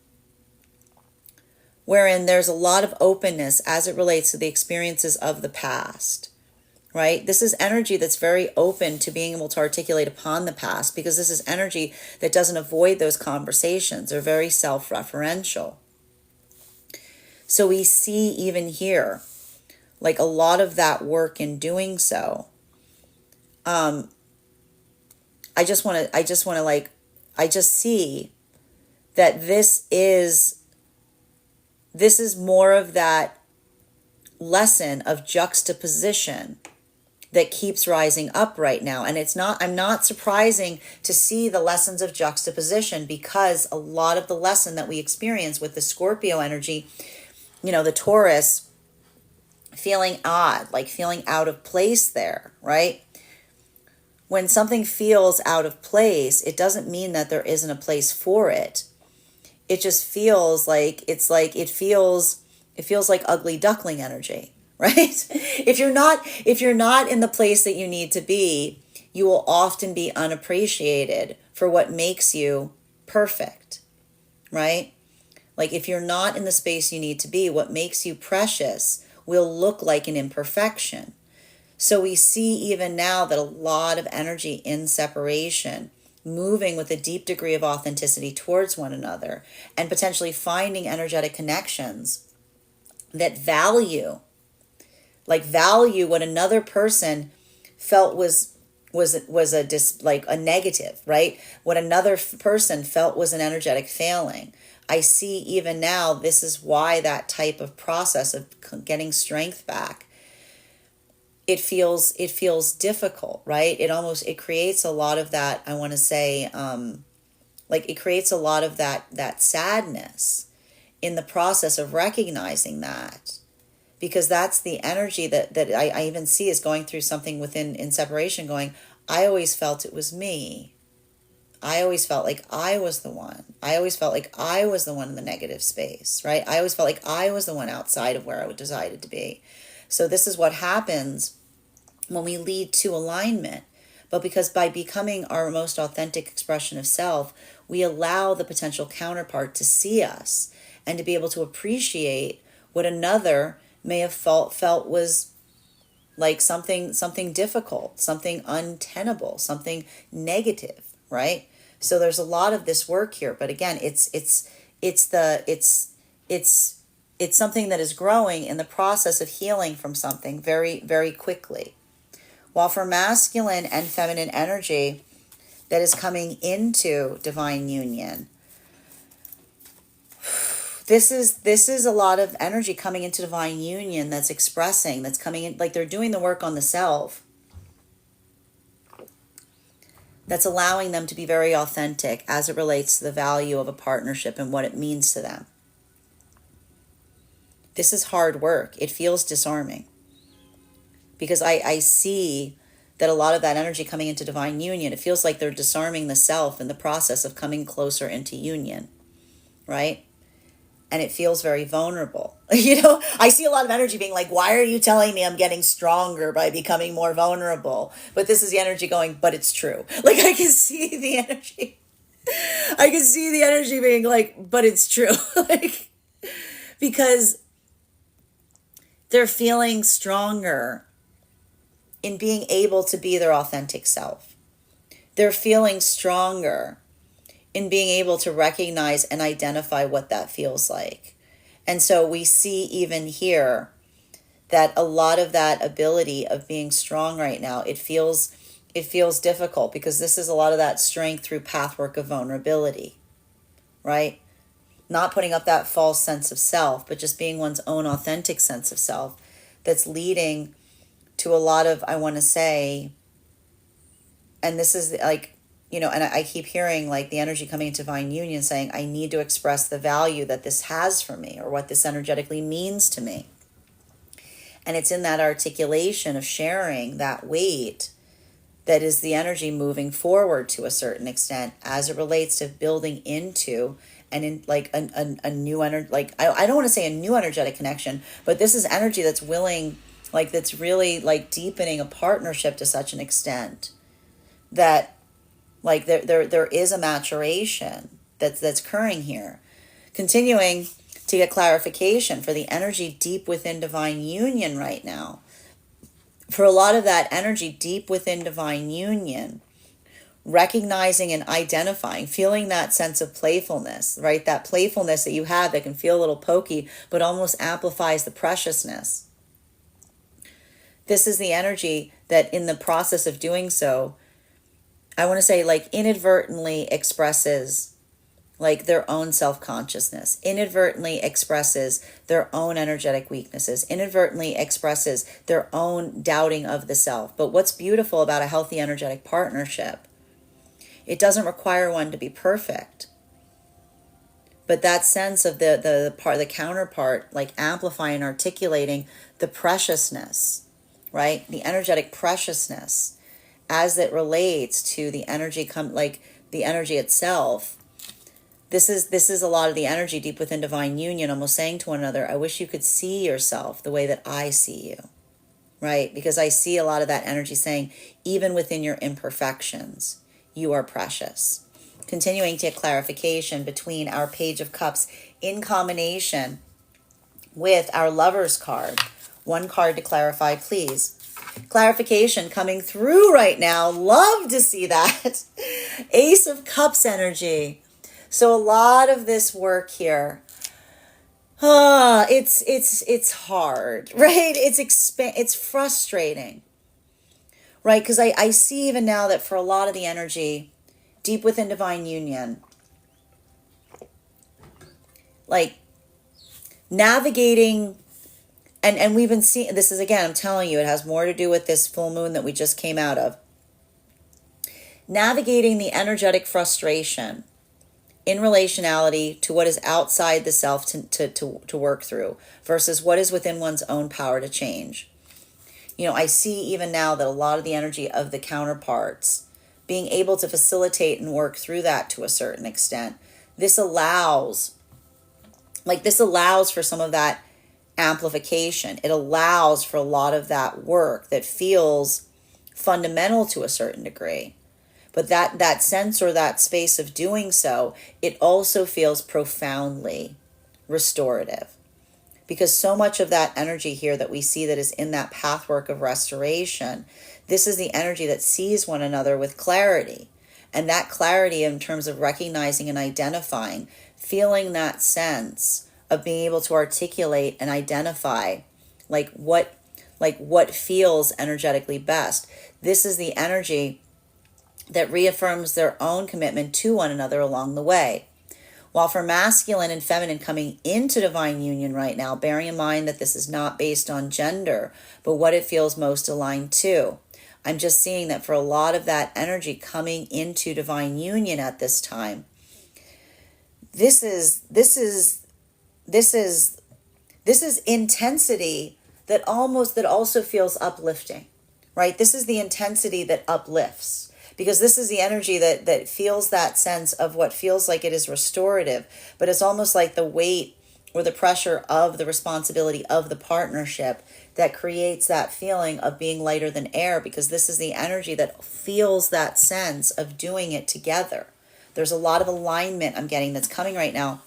S1: wherein there's a lot of openness as it relates to the experiences of the past, right? This is energy that's very open to being able to articulate upon the past, because this is energy that doesn't avoid those conversations. They're very self-referential. So we see even here, like, a lot of that work in doing so. I just see that this is more of that lesson of juxtaposition that keeps rising up right now. And I'm not surprising to see the lessons of juxtaposition, because a lot of the lesson that we experience with the Scorpio energy, the Taurus, feeling odd, like feeling out of place there, right? When something feels out of place, it doesn't mean that there isn't a place for it. It just feels like it feels like ugly duckling energy, right? If you're not in the place that you need to be, you will often be unappreciated for what makes you perfect, right? Like if you're not in the space you need to be, what makes you precious will look like an imperfection. So we see even now that a lot of energy in separation, moving with a deep degree of authenticity towards one another, and potentially finding energetic connections that value what another person felt was a negative, right? What another person felt was an energetic failing. I see even now, this is why that type of process of getting strength back, it feels difficult, right? It creates a lot of that, I want to say, it creates a lot of that sadness in the process of recognizing that, because that's the energy that I even see is going through something in separation, going, I always felt it was me. I always felt like I was the one. I always felt like I was the one in the negative space, right? I always felt like I was the one outside of where I decided to be. So this is what happens when we lead to alignment. But because by becoming our most authentic expression of self, we allow the potential counterpart to see us and to be able to appreciate what another may have felt was like something difficult, something untenable, something negative, right? So there's a lot of this work here, but again, it's something that is growing in the process of healing from something very, very quickly. While for masculine and feminine energy that is coming into divine union, this is a lot of energy coming into divine union that's expressing, that's coming in, like they're doing the work on the self, that's allowing them to be very authentic as it relates to the value of a partnership and what it means to them. This is hard work. It feels disarming, because I see that a lot of that energy coming into divine union, it feels like they're disarming the self in the process of coming closer into union, right? And it feels very vulnerable. I see a lot of energy being like, why are you telling me I'm getting stronger by becoming more vulnerable? But this is the energy going, but it's true. Like I can see the energy. I can see the energy being like, but it's true. Like, because they're feeling stronger in being able to be their authentic self. They're feeling stronger in being able to recognize and identify what that feels like. And so we see even here that a lot of that ability of being strong right now, it feels difficult, because this is a lot of that strength through pathwork of vulnerability, right? Not putting up that false sense of self, but just being one's own authentic sense of self, that's leading to a lot of, I want to say, and this is like, and I keep hearing like the energy coming into divine union saying, I need to express the value that this has for me, or what this energetically means to me. And it's in that articulation of sharing that weight that is the energy moving forward to a certain extent, as it relates to building into and in like a new energy, like I don't want to say a new energetic connection, but this is energy that's willing, like that's really like deepening a partnership to such an extent that like there is a maturation that's occurring here. Continuing to get clarification for the energy deep within divine union right now. For a lot of that energy deep within divine union, recognizing and identifying, feeling that sense of playfulness, right? That playfulness that you have that can feel a little pokey, but almost amplifies the preciousness. This is the energy that in the process of doing so, I want to say like inadvertently expresses like their own self-consciousness, inadvertently expresses their own energetic weaknesses, inadvertently expresses their own doubting of the self. But what's beautiful about a healthy energetic partnership, it doesn't require one to be perfect. But that sense of the counterpart, like amplifying, articulating the preciousness, right? The energetic preciousness as it relates to the energy, like the energy itself. This is a lot of the energy deep within divine union, almost saying to one another, I wish you could see yourself the way that I see you, right? Because I see a lot of that energy saying, even within your imperfections, you are precious. Continuing to get clarification between our Page of Cups in combination with our Lover's card. One card to clarify, please. Clarification coming through right now. Love to see that. Ace of Cups energy. So a lot of this work here, it's hard, right? It's frustrating, right? Because I see even now that for a lot of the energy deep within divine union, like navigating, and we've been seeing, this is, again, I'm telling you, it has more to do with this full moon that we just came out of. Navigating the energetic frustration in relationality to what is outside the self to work through versus what is within one's own power to change. You know, I see even now that a lot of the energy of the counterparts being able to facilitate and work through that to a certain extent. This allows for some of that amplification. It allows for a lot of that work that feels fundamental to a certain degree. But that sense or that space of doing so, it also feels profoundly restorative. Because so much of that energy here that we see that is in that pathwork of restoration, this is the energy that sees one another with clarity. And that clarity in terms of recognizing and identifying, feeling that sense of being able to articulate and identify what feels energetically best. This is the energy that reaffirms their own commitment to one another along the way. While for masculine and feminine coming into divine union right now, bearing in mind that this is not based on gender, but what it feels most aligned to. I'm just seeing that for a lot of that energy coming into divine union at this time, this is intensity that also feels uplifting, right? This is the intensity that uplifts. Because this is the energy that feels that sense of what feels like it is restorative, but it's almost like the weight or the pressure of the responsibility of the partnership that creates that feeling of being lighter than air, because this is the energy that feels that sense of doing it together. There's a lot of alignment I'm getting that's coming right now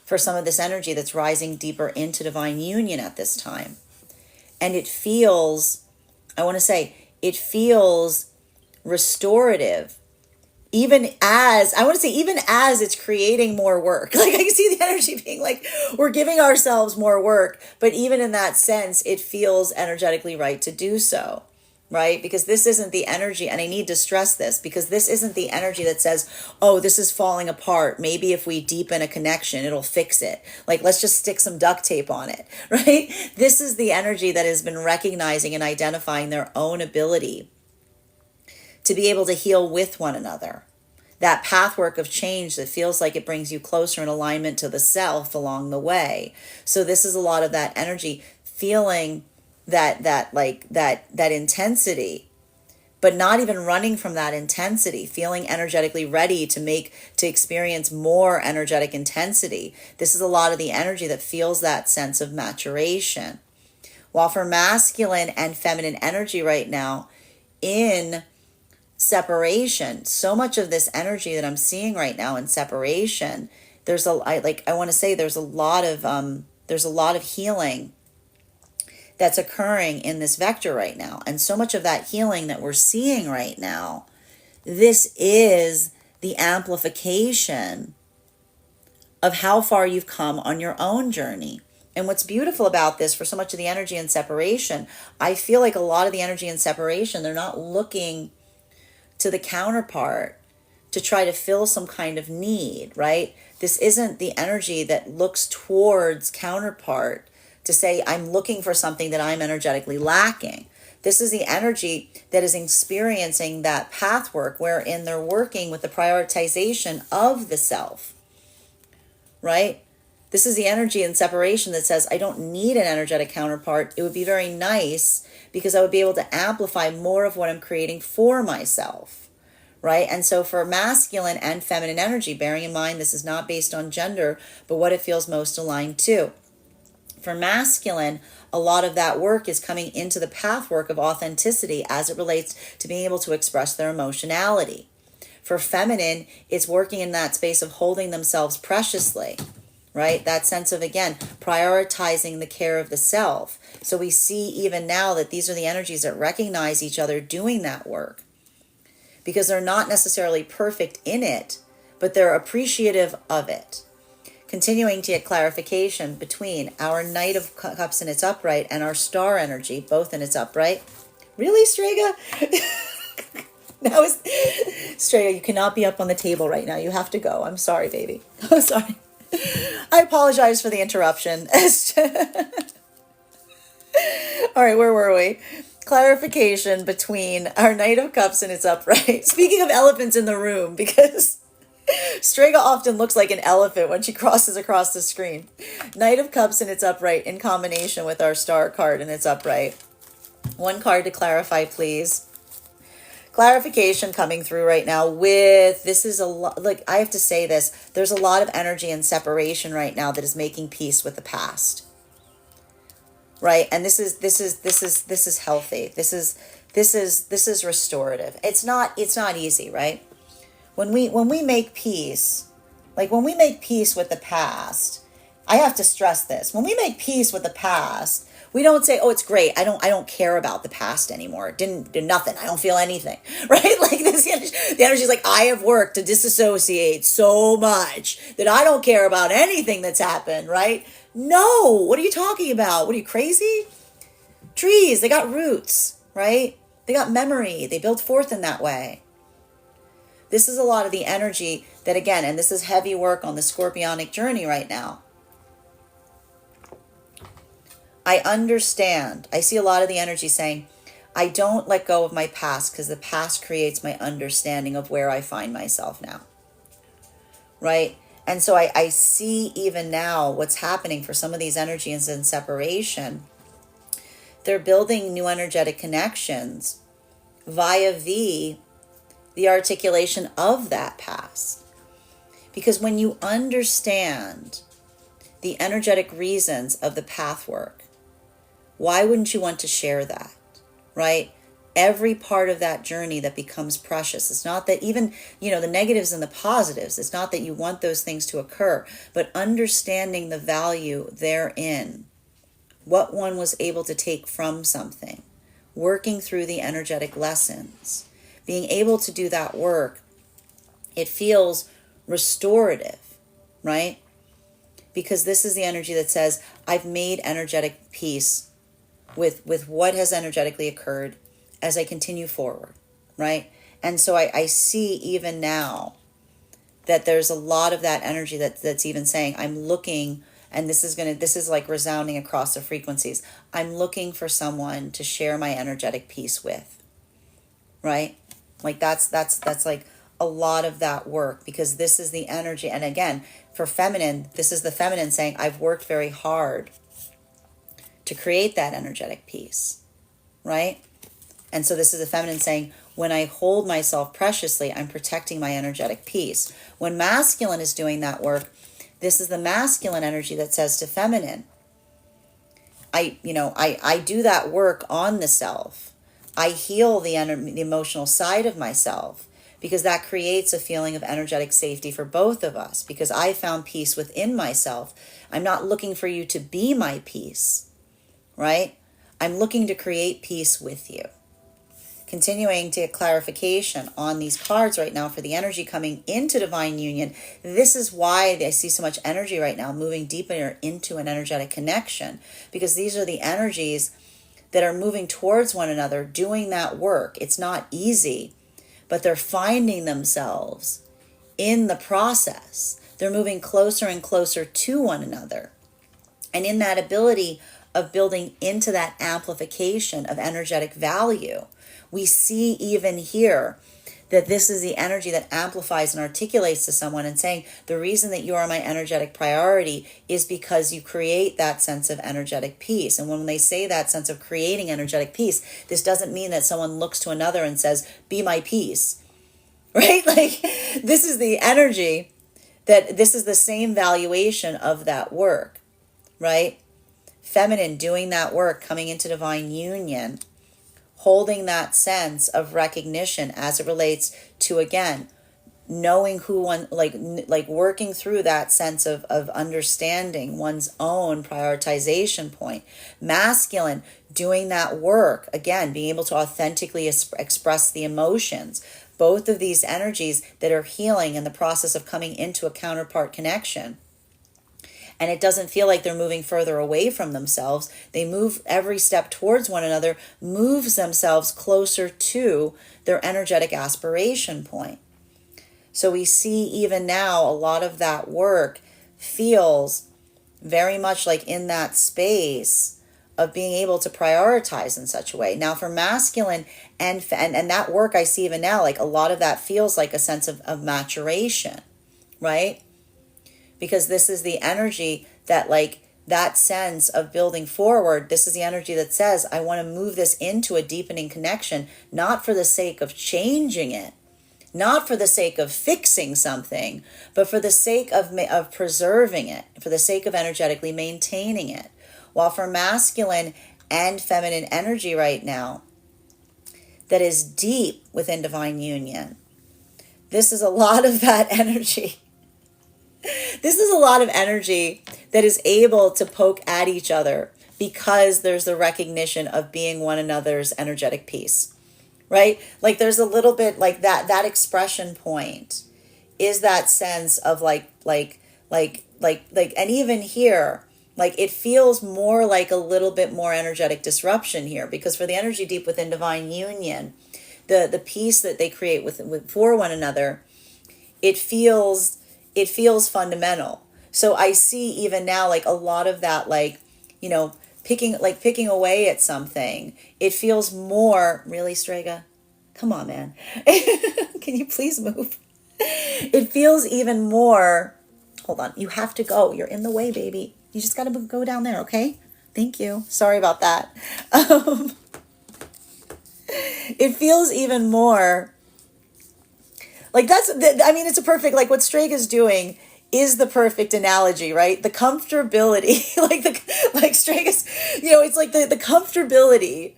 S1: for some of this energy that's rising deeper into divine union at this time. And it feels restorative, even as it's creating more work. Like, I see the energy being like, we're giving ourselves more work, but even in that sense, it feels energetically right to do so, right? Because this isn't the energy, and I need to stress this, because this isn't the energy that says, oh, this is falling apart. Maybe if we deepen a connection, it'll fix it. Like, let's just stick some duct tape on it, right? This is the energy that has been recognizing and identifying their own ability to be able to heal with one another. That pathwork of change that feels like it brings you closer in alignment to the self along the way. So this is a lot of that energy, feeling that intensity, but not even running from that intensity, feeling energetically ready to experience more energetic intensity. This is a lot of the energy that feels that sense of maturation. While for masculine and feminine energy right now, in separation, so much of this energy that I'm seeing right now in separation, there's a lot of healing that's occurring in this vector right now. And so much of that healing that we're seeing right now, this is the amplification of how far you've come on your own journey. And what's beautiful about this, for so much of the energy in separation, I feel like a lot of the energy in separation, they're not looking to the counterpart to try to fill some kind of need, right? This isn't the energy that looks towards counterpart to say, I'm looking for something that I'm energetically lacking. This is the energy that is experiencing that path work wherein they're working with the prioritization of the self, right? This is the energy in separation that says, I don't need an energetic counterpart. It would be very nice because I would be able to amplify more of what I'm creating for myself, right? And so for masculine and feminine energy, bearing in mind this is not based on gender, but what it feels most aligned to. For masculine, a lot of that work is coming into the path work of authenticity as it relates to being able to express their emotionality. For feminine, it's working in that space of holding themselves preciously, right? That sense of, again, prioritizing the care of the self. So we see even now that these are the energies that recognize each other doing that work because they're not necessarily perfect in it, but they're appreciative of it. Continuing to get clarification between our Knight of Cups in its upright and our star energy, both in its upright. Really, Strega? Now is Strega, you cannot be up on the table right now. You have to go. I'm sorry, baby. I'm sorry. I apologize for the interruption. All right, where were we? Clarification between our Knight of Cups and its upright. Speaking of elephants in the room, because Strega often looks like an elephant when she crosses across the screen. Knight of Cups and its upright in combination with our star card and its upright. One card to clarify, please. Clarification coming through right now with, this is a lot, like I have to say this, there's a lot of energy and separation right now that is making peace with the past. Right? And this is healthy. This is restorative. It's not easy, right? When we make peace, like when we make peace with the past, I have to stress this. When we make peace with the past, we don't say, "Oh, it's great. I don't care about the past anymore. It didn't do nothing. I don't feel anything." Right? Like this, the energy is like, I have worked to disassociate so much that I don't care about anything that's happened. Right? No. What are you talking about? What are you, crazy? Trees, they got roots, right? They got memory. They build forth in that way. This is a lot of the energy that, again, and this is heavy work on the scorpionic journey right now. I understand. I see a lot of the energy saying, I don't let go of my past because the past creates my understanding of where I find myself now. Right? And so I see even now what's happening for some of these energies in separation. They're building new energetic connections via the articulation of that past. Because when you understand the energetic reasons of the path work, why wouldn't you want to share that, right? Every part of that journey that becomes precious. It's not that even, the negatives and the positives, it's not that you want those things to occur, but understanding the value therein, what one was able to take from something, working through the energetic lessons, being able to do that work, it feels restorative, right? Because this is the energy that says, I've made energetic peace with what has energetically occurred as I continue forward, right? And so I see even now that there's a lot of that energy that's even saying, I'm looking, and this is like resounding across the frequencies. I'm looking for someone to share my energetic peace with, right? Like that's like a lot of that work, because this is the energy. And again, for feminine, this is the feminine saying, I've worked very hard to create that energetic peace, right? And so this is the feminine saying, when I hold myself preciously, I'm protecting my energetic peace. When masculine is doing that work, this is the masculine energy that says to feminine, I do that work on the self. I heal the emotional side of myself, because that creates a feeling of energetic safety for both of us, because I found peace within myself. I'm not looking for you to be my peace, right? I'm looking to create peace with you. Continuing to get clarification on these cards right now for the energy coming into divine union. This is why I see so much energy right now moving deeper into an energetic connection, because these are the energies that are moving towards one another, doing that work. It's not easy, but they're finding themselves in the process. They're moving closer and closer to one another. And in that ability of building into that amplification of energetic value, we see even here that this is the energy that amplifies and articulates to someone and saying, the reason that you are my energetic priority is because you create that sense of energetic peace. And when they say that sense of creating energetic peace, this doesn't mean that someone looks to another and says, be my peace, right? Like, this is the energy that this is the same valuation of that work, right? Feminine doing that work, coming into divine union, holding that sense of recognition as it relates to, again, knowing who one, like working through that sense of understanding one's own prioritization point. Masculine doing that work, again, being able to authentically express the emotions. Both of these energies that are healing in the process of coming into a counterpart connection. And it doesn't feel like they're moving further away from themselves. They move every step towards one another, moves themselves closer to their energetic aspiration point. So we see even now a lot of that work feels very much like in that space of being able to prioritize in such a way. Now for masculine and that work I see even now, like a lot of that feels like a sense of maturation, right? Because this is the energy that, like, that sense of building forward, this is the energy that says, I want to move this into a deepening connection, not for the sake of changing it, not for the sake of fixing something, but for the sake of preserving it, for the sake of energetically maintaining it. While for masculine and feminine energy right now, that is deep within divine union, this is a lot of that energy. This is a lot of energy that is able to poke at each other because there's the recognition of being one another's energetic piece, right? Like there's a little bit like that expression point is that sense of like, and even here, like it feels more like a little bit more energetic disruption here, because for the energy deep within divine union, the peace that they create with for one another, it feels fundamental. So I see even now like a lot of that, like, you know, picking away at something. It feels more, really, Strega? Come on, man. Can you please move? It feels even more, hold on, you have to go. You're in the way, baby. You just got to go down there, okay? Thank you. Sorry about that. It feels even more like it's a perfect, like what Strega's doing is the perfect analogy, right? The comfortability, like Strega's, you know, it's like the comfortability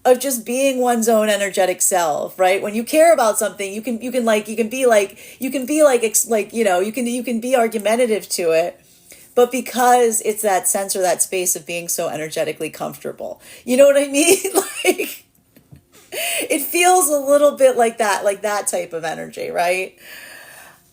S1: of just being one's own energetic self, right? When you care about something, you can be argumentative to it, but because it's that sense or that space of being so energetically comfortable, you know what I mean? Like, it feels a little bit like that type of energy, right?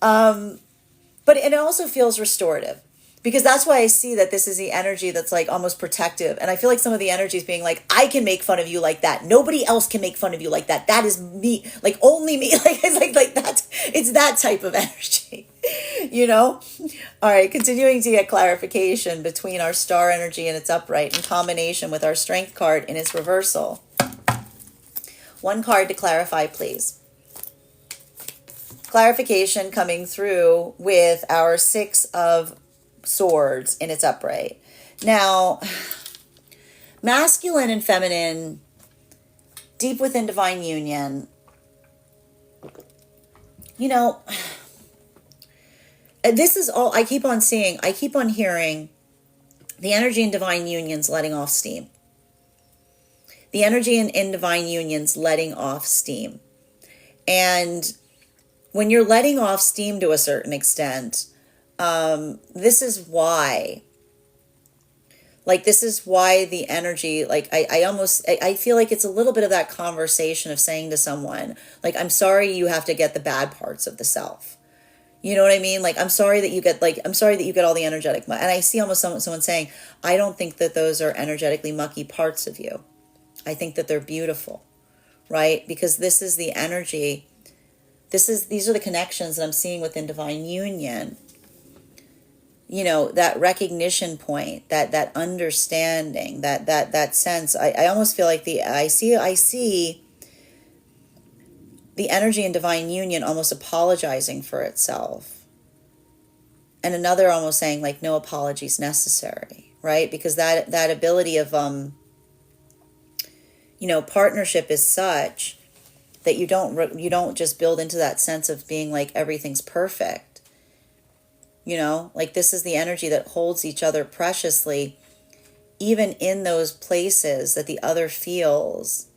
S1: But it also feels restorative, because that's why I see that this is the energy that's like almost protective. And I feel like some of the energy is being like, I can make fun of you like that. Nobody else can make fun of you like that. That is me, like only me. Like it's like that. It's that type of energy, you know? All right, continuing to get clarification between our star energy and its upright in combination with our strength card in its reversal. One card to clarify, please. Clarification coming through with our Six of Swords in its upright. Now, masculine and feminine, deep within divine union, you know, this is all I keep on seeing. I keep on hearing the energy in divine unions letting off steam. The energy in divine unions letting off steam. And when you're letting off steam to a certain extent, this is why the energy, like I feel like it's a little bit of that conversation of saying to someone, like, I'm sorry you have to get the bad parts of the self. You know what I mean? Like, I'm sorry that you get all the energetic, and I see almost someone saying, I don't think that those are energetically mucky parts of you. I think that they're beautiful, right? Because this is the energy. These are the connections that I'm seeing within divine union. You know, that recognition point, that understanding, that sense. I almost feel like I see the energy in divine union almost apologizing for itself. And another almost saying like no apologies necessary, right? Because that ability of partnership is such that you don't just build into that sense of being like everything's perfect. Like this is the energy that holds each other preciously, even in those places that the other feels,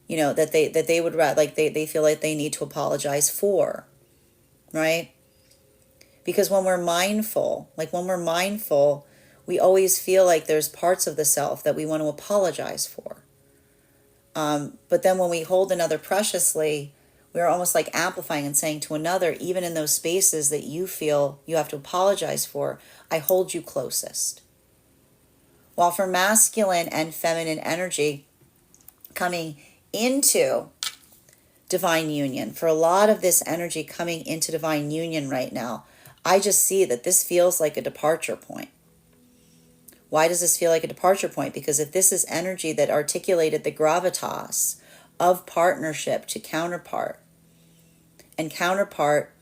S1: that they would rather, like they feel like they need to apologize for, right? Because when we're mindful, we always feel like there's parts of the self that we want to apologize for. But then when we hold another preciously, we're almost like amplifying and saying to another, even in those spaces that you feel you have to apologize for, I hold you closest. While for masculine and feminine energy coming into divine union, for a lot of this energy coming into divine union right now, I just see that this feels like a departure point. Why does this feel like a departure point? Because if this is energy that articulated the gravitas of partnership to counterpart, and counterpart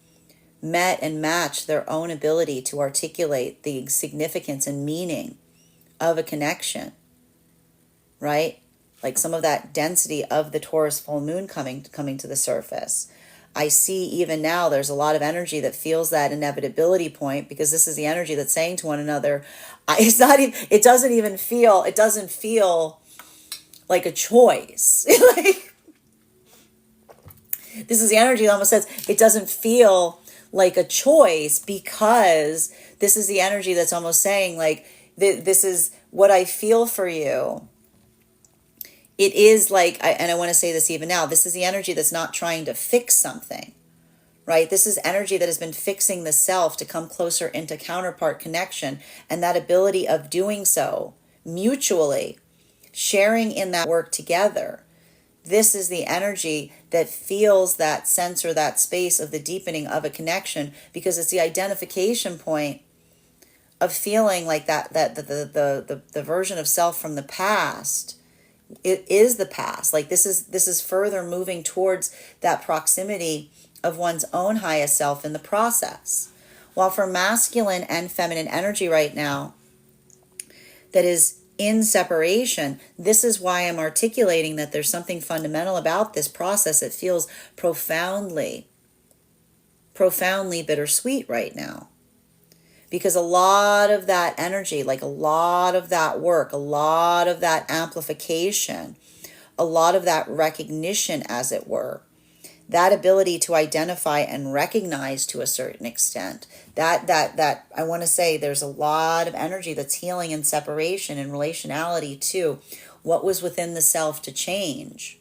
S1: met and matched their own ability to articulate the significance and meaning of a connection, right? Like some of that density of the Taurus full moon coming to the surface. I see even now there's a lot of energy that feels that inevitability point, because this is the energy that's saying to one another, it doesn't feel like a choice. Like, this is the energy that almost says it doesn't feel like a choice, because this is the energy that's almost saying like, this is what I feel for you. It is like, and I want to say this even now, this is the energy that's not trying to fix something, right? This is energy that has been fixing the self to come closer into counterpart connection, and that ability of doing so mutually, sharing in that work together. This is the energy that feels that sense or that space of the deepening of a connection, because it's the identification point of feeling like that the version of self from the past, it is the past. Like this is further moving towards that proximity of one's own highest self in the process. While for masculine and feminine energy right now that is in separation, this is why I'm articulating that there's something fundamental about this process that feels profoundly bittersweet right now. Because a lot of that energy, like a lot of that work, a lot of that amplification, a lot of that recognition, as it were, that ability to identify and recognize to a certain extent, that I want to say there's a lot of energy that's healing in separation and relationality to what was within the self to change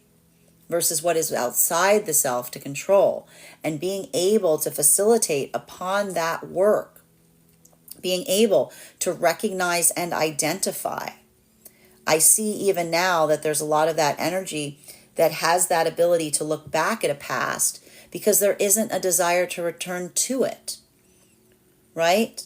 S1: versus what is outside the self to control, and being able to facilitate upon that work, being able to recognize and identify. I see even now that there's a lot of that energy that has that ability to look back at a past because there isn't a desire to return to it, right?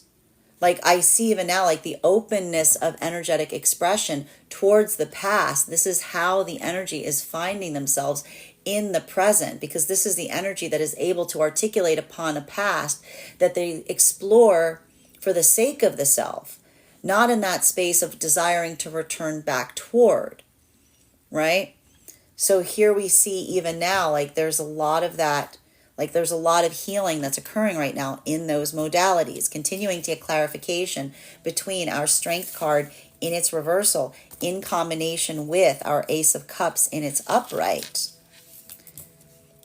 S1: Like I see even now, like the openness of energetic expression towards the past. This is how the energy is finding themselves in the present, because this is the energy that is able to articulate upon a past that they explore for the sake of the self, not in that space of desiring to return back toward, right? So here we see even now, like there's a lot of that, like there's a lot of healing that's occurring right now in those modalities, continuing to get clarification between our Strength card in its reversal in combination with our Ace of Cups in its upright.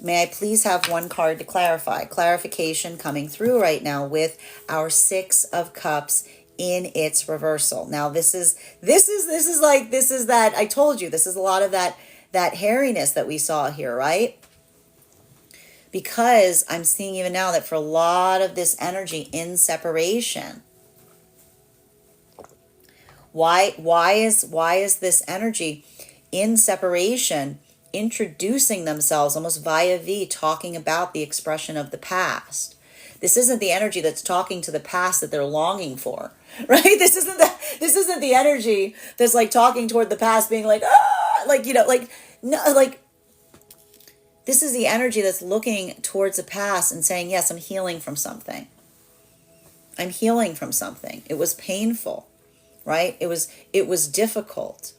S1: May I please have one card to clarify? Clarification coming through right now with our Six of Cups in its reversal. Now this is that, I told you, this is a lot of that hairiness that we saw here, right? Because I'm seeing even now that for a lot of this energy in separation, why is this energy in separation introducing themselves almost via V, talking about the expression of the past. This isn't the energy that's talking to the past that they're longing for, right? This isn't the energy that's like talking toward the past, being like, ah, like, like, no, like, this is the energy that's looking towards the past and saying, yes, I'm healing from something. I'm healing from something. It was painful, right? It was difficult.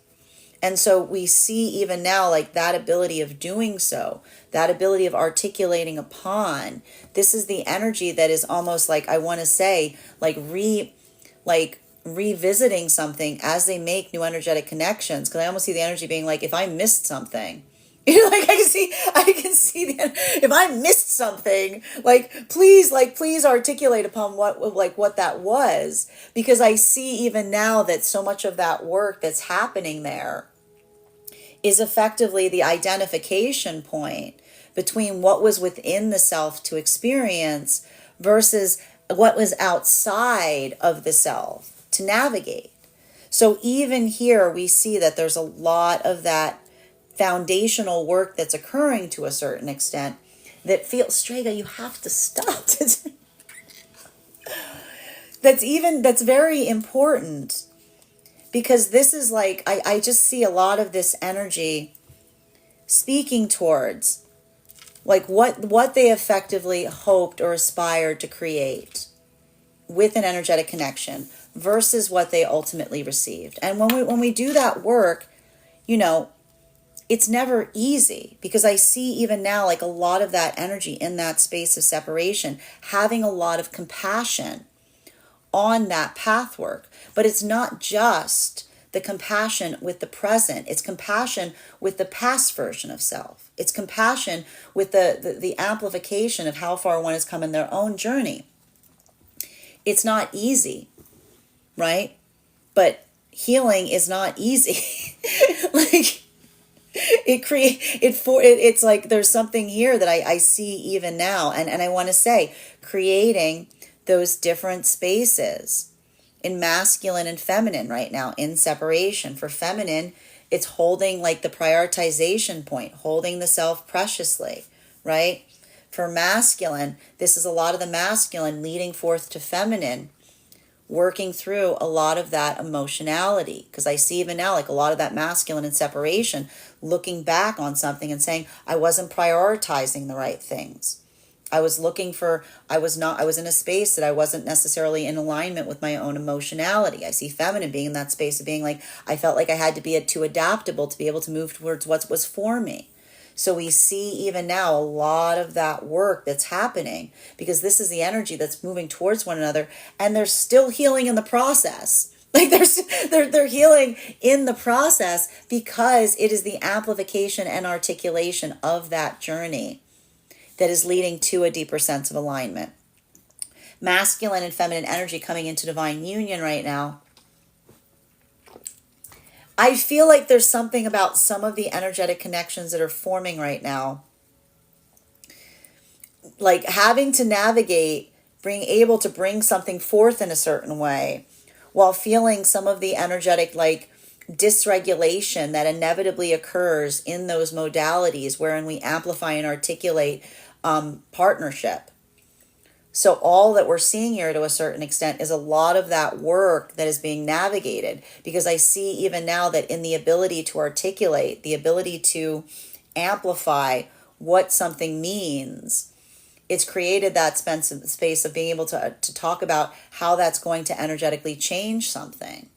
S1: And so we see even now, like, that ability of doing so, that ability of articulating upon, this is the energy that is almost like, I want to say, like revisiting something as they make new energetic connections. Because I almost see the energy being like, if I missed something, like I can see if I missed something, please articulate upon what that was, because I see even now that so much of that work that's happening there is effectively the identification point between what was within the self to experience versus what was outside of the self to navigate. So even here we see that there's a lot of that foundational work that's occurring to a certain extent that feels, Strega, you have to stop. That's very important, because this is like, I just see a lot of this energy speaking towards like what they effectively hoped or aspired to create with an energetic connection versus what they ultimately received. And when we do that work, it's never easy, because I see even now like a lot of that energy in that space of separation, having a lot of compassion on that path work. But it's not just the compassion with the present, it's compassion with the past version of self. It's compassion with the amplification of how far one has come in their own journey. It's not easy, right? But healing is not easy. Like, it's like there's something here that I see even now, and I want to say, creating those different spaces in masculine and feminine right now in separation. For feminine, it's holding like the prioritization point, holding the self preciously, right? For masculine, this is a lot of the masculine leading forth to feminine, working through a lot of that emotionality. Because I see even now like a lot of that masculine in separation, looking back on something and saying, I wasn't prioritizing the right things. I was in a space that I wasn't necessarily in alignment with my own emotionality. I see feminine being in that space of being like, I felt like I had to be too adaptable to be able to move towards what was for me. So we see even now a lot of that work that's happening, because this is the energy that's moving towards one another, and they're still healing in the process. Like they're healing in the process, because it is the amplification and articulation of that journey that is leading to a deeper sense of alignment. Masculine and feminine energy coming into divine union right now. I feel like there's something about some of the energetic connections that are forming right now, like having to navigate, being able to bring something forth in a certain way, while feeling some of the energetic like dysregulation that inevitably occurs in those modalities wherein we amplify and articulate partnership. So all that we're seeing here to a certain extent is a lot of that work that is being navigated, because I see even now that in the ability to articulate, the ability to amplify what something means, it's created that space of being able to talk about how that's going to energetically change something,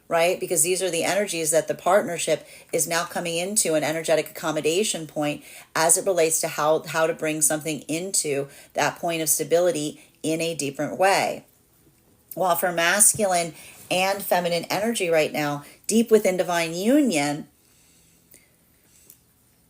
S1: right? Because these are the energies that the partnership is now coming into an energetic accommodation point as it relates to how to bring something into that point of stability in a different way. While for masculine and feminine energy right now, deep within divine union,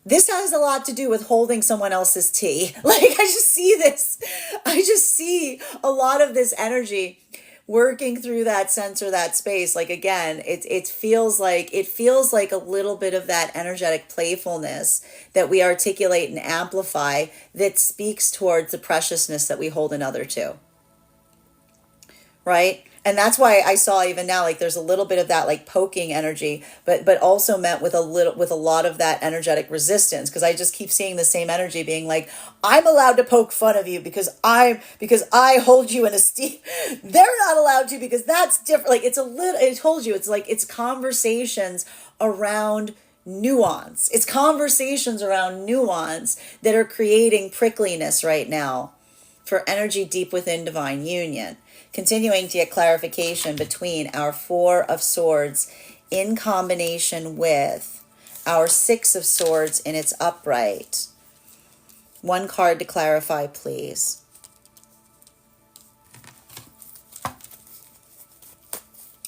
S1: this has a lot to do with holding someone else's tea. Like I just see a lot of this energy working through that sense or that space. Like again, it feels like a little bit of that energetic playfulness that we articulate and amplify that speaks towards the preciousness that we hold another to. Right? And that's why I saw even now, like there's a little bit of that like poking energy, but also met with a lot of that energetic resistance. Cause I just keep seeing the same energy being like, I'm allowed to poke fun of you because I hold you in esteem. They're not allowed to because that's different. Like it's a little, I told you, it's like, it's conversations around nuance. It's conversations around nuance that are creating prickliness right now for energy deep within divine union. Continuing to get clarification between our Four of Swords in combination with our Six of Swords in its upright. One card to clarify, please.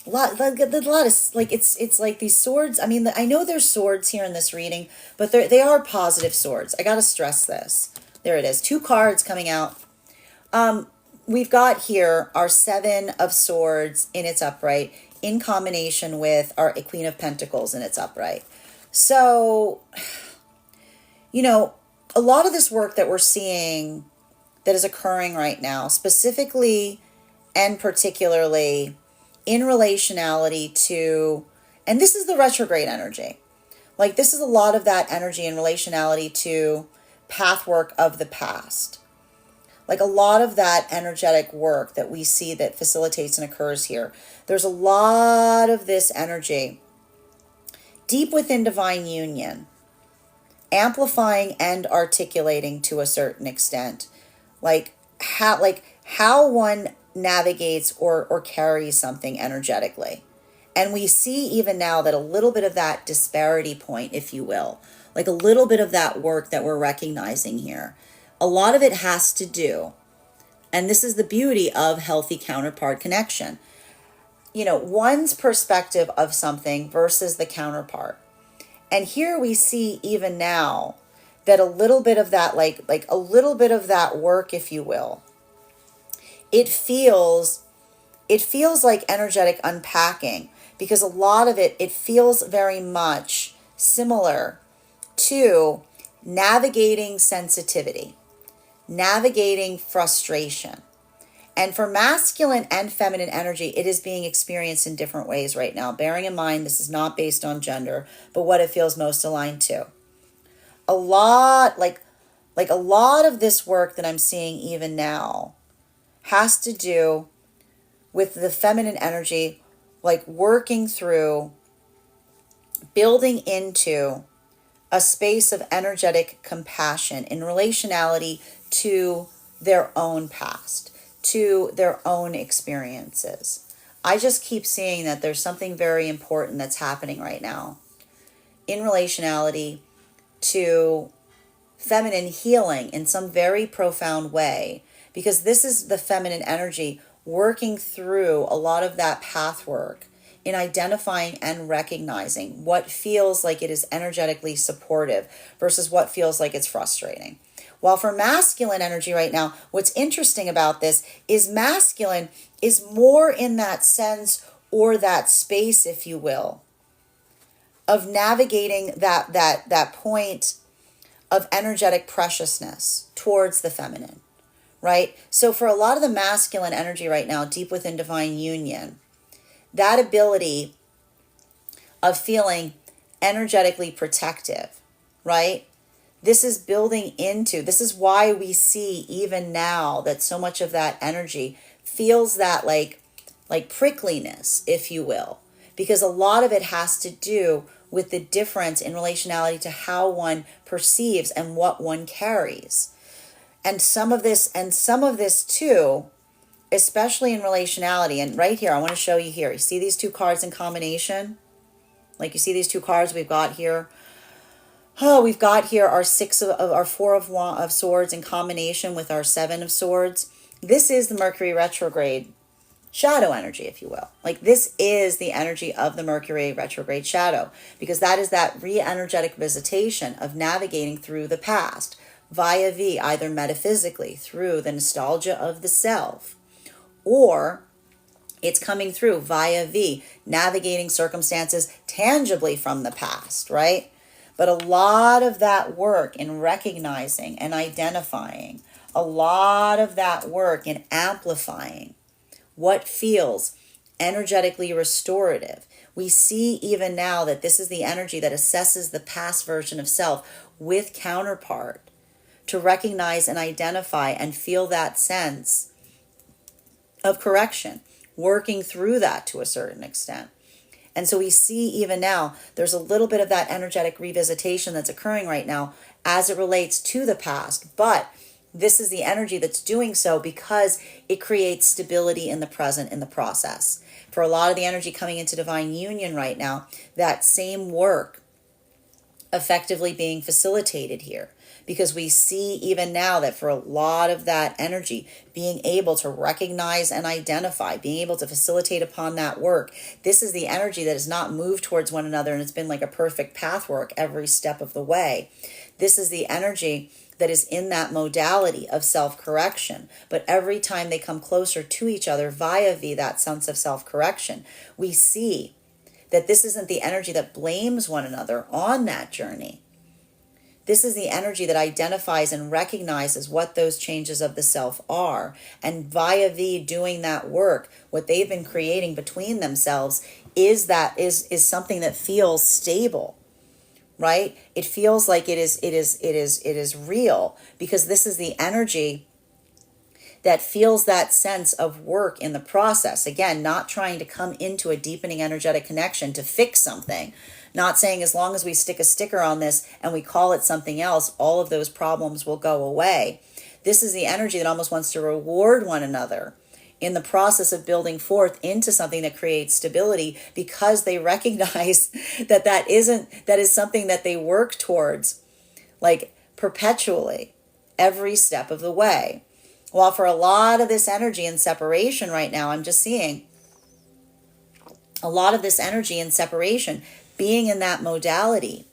S1: A lot of like it's like these swords. I mean, I know there's swords here in this reading, but they are positive swords. I gotta stress this. There it is. Two cards coming out. We've got here our Seven of Swords in its upright in combination with our Queen of Pentacles in its upright. So, you know, a lot of this work that we're seeing that is occurring right now, specifically and particularly in relationality to, and this is the retrograde energy. Like this is a lot of that energy in relationality to path work of the past. Like a lot of that energetic work that we see that facilitates and occurs here. There's a lot of this energy deep within divine union, amplifying and articulating to a certain extent, like how one navigates or carries something energetically. And we see even now that a little bit of that disparity point, if you will, like a little bit of that work that we're recognizing here. A lot of it has to do, and this is the beauty of healthy counterpart connection, you know, one's perspective of something versus the counterpart. And here we see even now that a little bit of that, like a little bit of that work, if you will, it feels like energetic unpacking, because a lot of it feels very much similar to navigating sensitivity, navigating frustration. And for masculine and feminine energy, it is being experienced in different ways right now. Bearing in mind, this is not based on gender, but what it feels most aligned to. A lot of this work that I'm seeing even now has to do with the feminine energy, like working through, building into a space of energetic compassion in relationality to their own past, to their own experiences. I just keep seeing that there's something very important that's happening right now in relationality to feminine healing in some very profound way, because this is the feminine energy working through a lot of that path work in identifying and recognizing what feels like it is energetically supportive versus what feels like it's frustrating. While for masculine energy right now, what's interesting about this is masculine is more in that sense or that space, if you will, of navigating that point of energetic preciousness towards the feminine, right? So for a lot of the masculine energy right now, deep within divine union, that ability of feeling energetically protective, right? This is building into, this is why we see even now that so much of that energy feels that like prickliness, if you will, because a lot of it has to do with the difference in relationality to how one perceives and what one carries. And some of this too, especially in relationality, and right here, I want to show you here. You see these two cards in combination? Like you see these two cards we've got here? Oh, we've got here our our Four of Swords in combination with our Seven of Swords. This is the Mercury retrograde shadow energy, if you will. Like this is the energy of the Mercury retrograde shadow, because that is that re-energetic visitation of navigating through the past via V, either metaphysically through the nostalgia of the self, or it's coming through via V, navigating circumstances tangibly from the past, right? But a lot of that work in recognizing and identifying, a lot of that work in amplifying what feels energetically restorative. We see even now that this is the energy that assesses the past version of self with counterpart to recognize and identify and feel that sense of correction, working through that to a certain extent. And so we see even now, there's a little bit of that energetic revisitation that's occurring right now as it relates to the past. But this is the energy that's doing so because it creates stability in the present in the process. For a lot of the energy coming into divine union right now, that same work effectively being facilitated here. Because we see even now that for a lot of that energy, being able to recognize and identify, being able to facilitate upon that work, this is the energy that has not moved towards one another and it's been like a perfect pathwork every step of the way. This is the energy that is in that modality of self-correction. But every time they come closer to each other via that sense of self-correction, we see that this isn't the energy that blames one another on that journey. This is the energy that identifies and recognizes what those changes of the self are. And via doing that work, what they've been creating between themselves is something that feels stable, right? It feels like it is real, because this is the energy that feels that sense of work in the process. Again, not trying to come into a deepening energetic connection to fix something. Not saying as long as we stick a sticker on this and we call it something else, all of those problems will go away. This is the energy that almost wants to reward one another in the process of building forth into something that creates stability, because they recognize that is something that they work towards like perpetually every step of the way. While for a lot of this energy in separation right now, I'm just seeing a lot of this energy in separation being in that modality.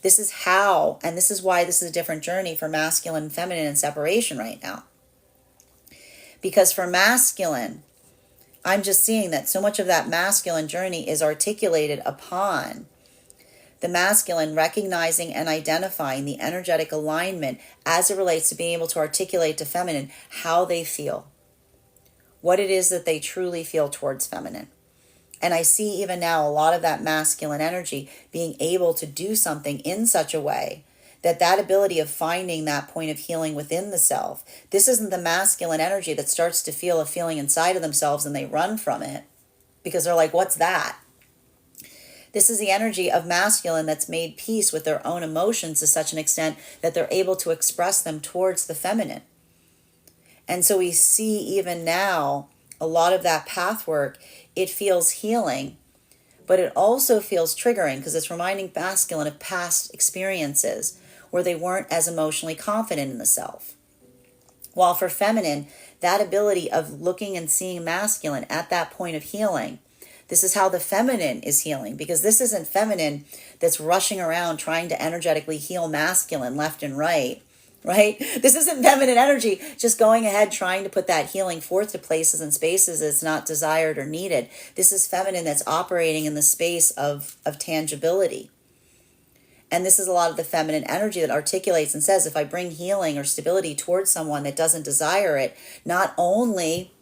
S1: This is how, and this is why this is a different journey for masculine and feminine in separation right now. Because for masculine, I'm just seeing that so much of that masculine journey is articulated upon the masculine recognizing and identifying the energetic alignment as it relates to being able to articulate to feminine how they feel, what it is that they truly feel towards feminine. And I see even now a lot of that masculine energy being able to do something in such a way that ability of finding that point of healing within the self. This isn't the masculine energy that starts to feel a feeling inside of themselves and they run from it because they're like, what's that? This is the energy of masculine that's made peace with their own emotions to such an extent that they're able to express them towards the feminine. And so we see even now a lot of that path work, it feels healing, but it also feels triggering because it's reminding masculine of past experiences where they weren't as emotionally confident in the self. While for feminine, that ability of looking and seeing masculine at that point of healing, this is how the feminine is healing, because this isn't feminine that's rushing around trying to energetically heal masculine left and right? This isn't feminine energy just going ahead trying to put that healing forth to places and spaces that's not desired or needed. This is feminine that's operating in the space of tangibility. And this is a lot of the feminine energy that articulates and says, if I bring healing or stability towards someone that doesn't desire it, not only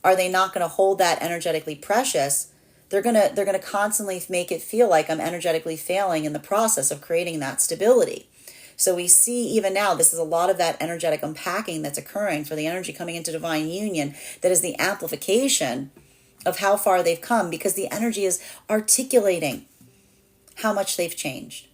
S1: are they not going to hold that energetically precious, they're going to constantly make it feel like I'm energetically failing in the process of creating that stability. So we see even now, this is a lot of that energetic unpacking that's occurring for the energy coming into divine union that is the amplification of how far they've come, because the energy is articulating how much they've changed.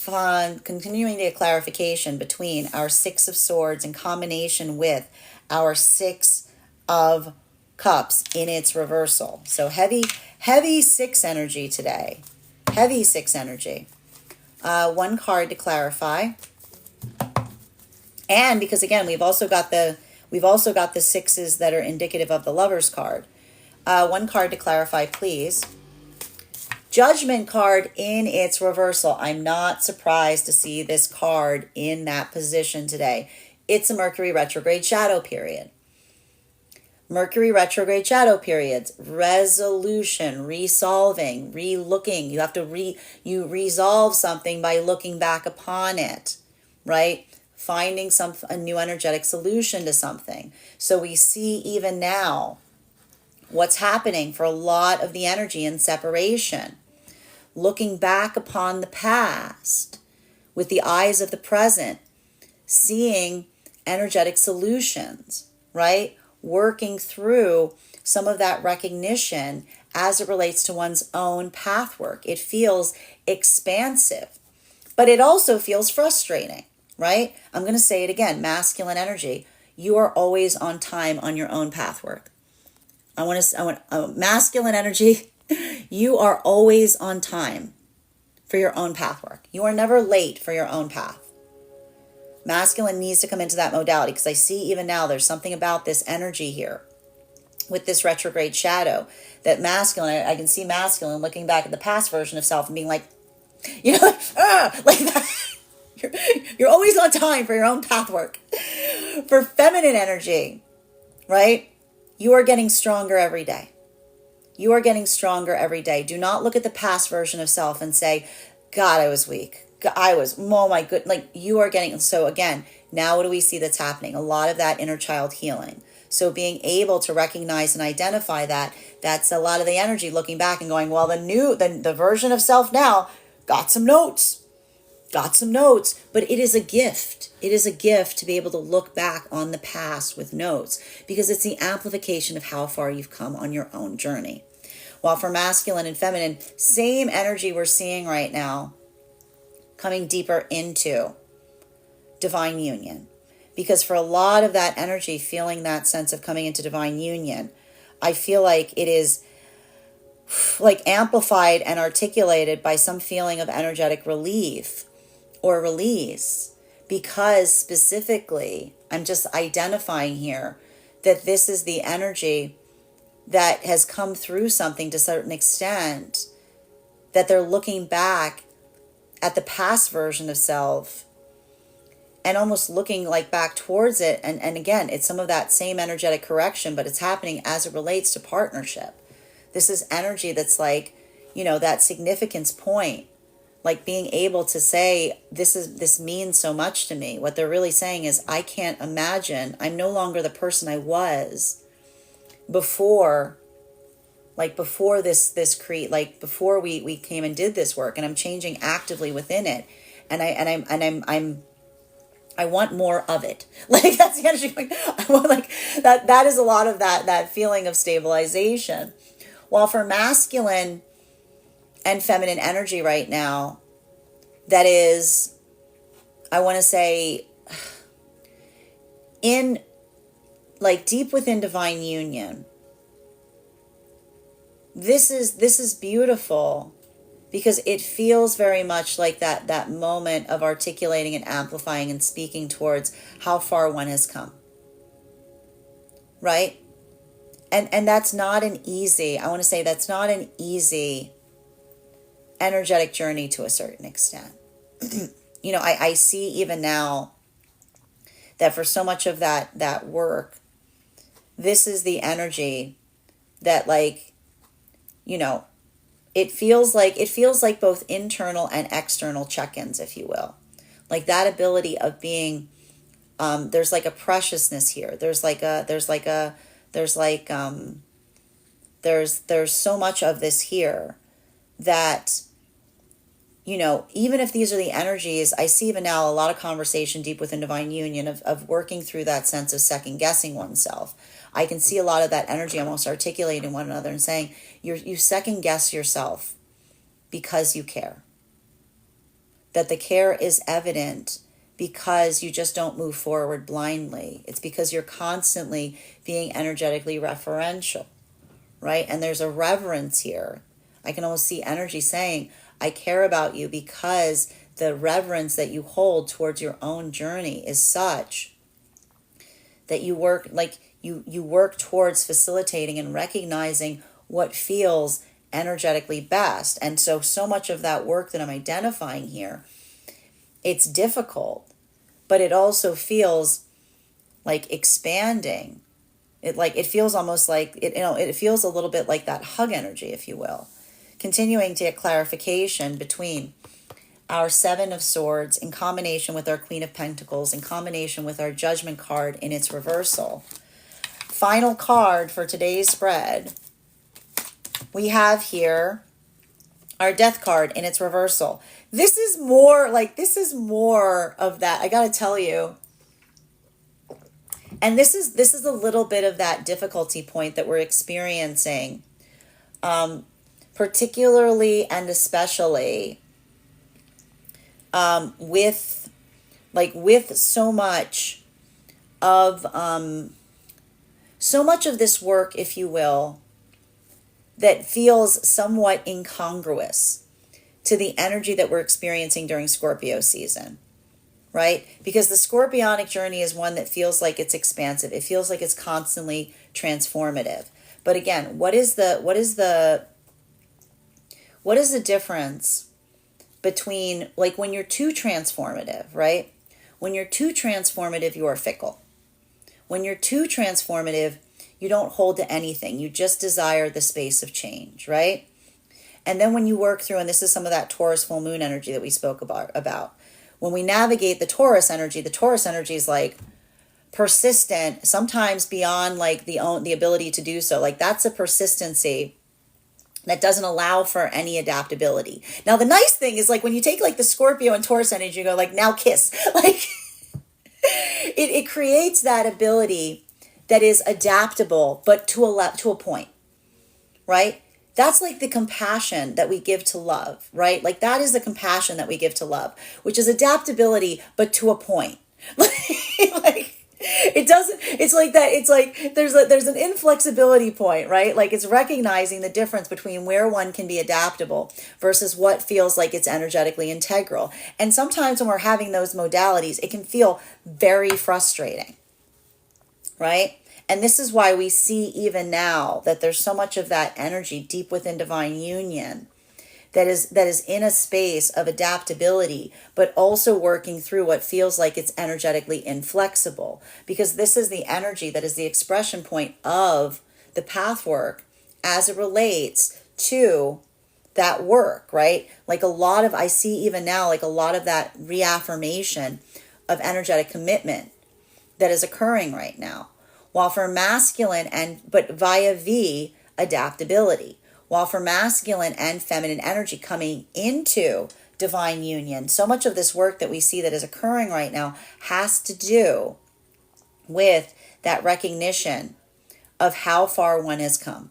S1: Continuing to get clarification between our Six of Swords in combination with our Six of Cups in its reversal. So heavy six energy today. Heavy six energy. One card to clarify. And because again, we've also got the sixes that are indicative of the Lover's card. One card to clarify, please. Judgment card in its reversal. I'm not surprised to see this card in that position today. It's a Mercury retrograde shadow period. Mercury retrograde shadow periods, resolution, resolving, re-looking. You have to you resolve something by looking back upon it, right? Finding a new energetic solution to something. So we see even now what's happening for a lot of the energy in separation. Looking back upon the past with the eyes of the present, seeing energetic solutions, right? Working through some of that recognition as it relates to one's own path work. It feels expansive, but it also feels frustrating, right? I'm going to say it again, masculine energy. You are always on time on your own path work. I want masculine energy. You are always on time for your own path work. You are never late for your own path. Masculine needs to come into that modality, because I see even now there's something about this energy here with this retrograde shadow that masculine, I can see masculine looking back at the past version of self and being like, like that. You're always on time for your own path work. For feminine energy, right? You are getting stronger every day. You are getting stronger every day. Do not look at the past version of self and say, God, I was weak. Oh my good. Like, you are getting, so again, now what do we see that's happening? A lot of that inner child healing. So being able to recognize and identify that, that's a lot of the energy looking back and going, well, the version of self now got some notes, but it is a gift. It is a gift to be able to look back on the past with notes, because it's the amplification of how far you've come on your own journey. While for masculine and feminine, same energy we're seeing right now, coming deeper into divine union. Because for a lot of that energy, feeling that sense of coming into divine union, I feel like it is like amplified and articulated by some feeling of energetic relief or release. Because specifically, I'm just identifying here that this is the energy that has come through something to a certain extent, that they're looking back at the past version of self and almost looking like back towards it. And again, it's some of that same energetic correction, but it's happening as it relates to partnership. This is energy that's like, that significance point, like being able to say, this means so much to me. What they're really saying is, I can't imagine, I'm no longer the person I was before before we came and did this work, and I'm changing actively within it, and I want more of it. Like, that's the energy. I want, like, that is a lot of that feeling of stabilization. While for masculine and feminine energy right now, that is, I want to say, in like deep within divine union. This is beautiful, because it feels very much like that moment of articulating and amplifying and speaking towards how far one has come. Right? And that's not an easy, I want to say that's not an easy energetic journey to a certain extent. I see even now that for so much of that work, this is the energy that, like, it feels like both internal and external check-ins, if you will. Like that ability of being, there's like a preciousness here. There's so much of this here that, even if these are the energies, I see even now a lot of conversation deep within divine union of working through that sense of second guessing oneself. I can see a lot of that energy almost articulating one another and saying, you second guess yourself because you care. That the care is evident because you just don't move forward blindly. It's because you're constantly being energetically referential, right? And there's a reverence here. I can almost see energy saying, I care about you, because the reverence that you hold towards your own journey is such that you work you work towards facilitating and recognizing what feels energetically best. And so much of that work that I'm identifying here, it's difficult, but it also feels like expanding. It feels almost like it feels a little bit like that hug energy, if you will. Continuing to get clarification between our Seven of Swords in combination with our Queen of Pentacles, in combination with our Judgment card in its reversal. final card for today's spread, we have here our death card in its reversal. This is more of that, I gotta tell you. And this is a little bit of that difficulty point that we're experiencing, particularly and especially with so much of this work, if you will, that feels somewhat incongruous to the energy that we're experiencing during Scorpio season. Right? Because the scorpionic journey is one that feels like it's expansive. It feels like it's constantly transformative. But again, what is the difference between, like, when you're too transformative, right? When you're too transformative, you are fickle. When you're too transformative, you don't hold to anything. You just desire the space of change, right? And then when you work through, and this is some of that Taurus full moon energy that we spoke about. When we navigate the Taurus energy is like persistent, sometimes beyond like the ability to do so. Like, that's a persistency that doesn't allow for any adaptability. Now, the nice thing is, like, when you take like the Scorpio and Taurus energy, you go like, now kiss. Like, it creates that ability that is adaptable, but to a point, right? That's like the compassion that we give to love, right? Like, that is the compassion that we give to love, which is adaptability, but to a point. Like, it doesn't, it's like that. It's like there's an inflexibility point, right? Like, it's recognizing the difference between where one can be adaptable versus what feels like it's energetically integral. And sometimes when we're having those modalities, it can feel very frustrating, right? And this is why we see even now that there's so much of that energy deep within divine union that is in a space of adaptability, but also working through what feels like it's energetically inflexible. Because this is the energy that is the expression point of the path work as it relates to that work, right? Like, I see even now, like, a lot of that reaffirmation of energetic commitment that is occurring right now. While for masculine but via V, adaptability. While for masculine and feminine energy coming into divine union, so much of this work that we see that is occurring right now has to do with that recognition of how far one has come.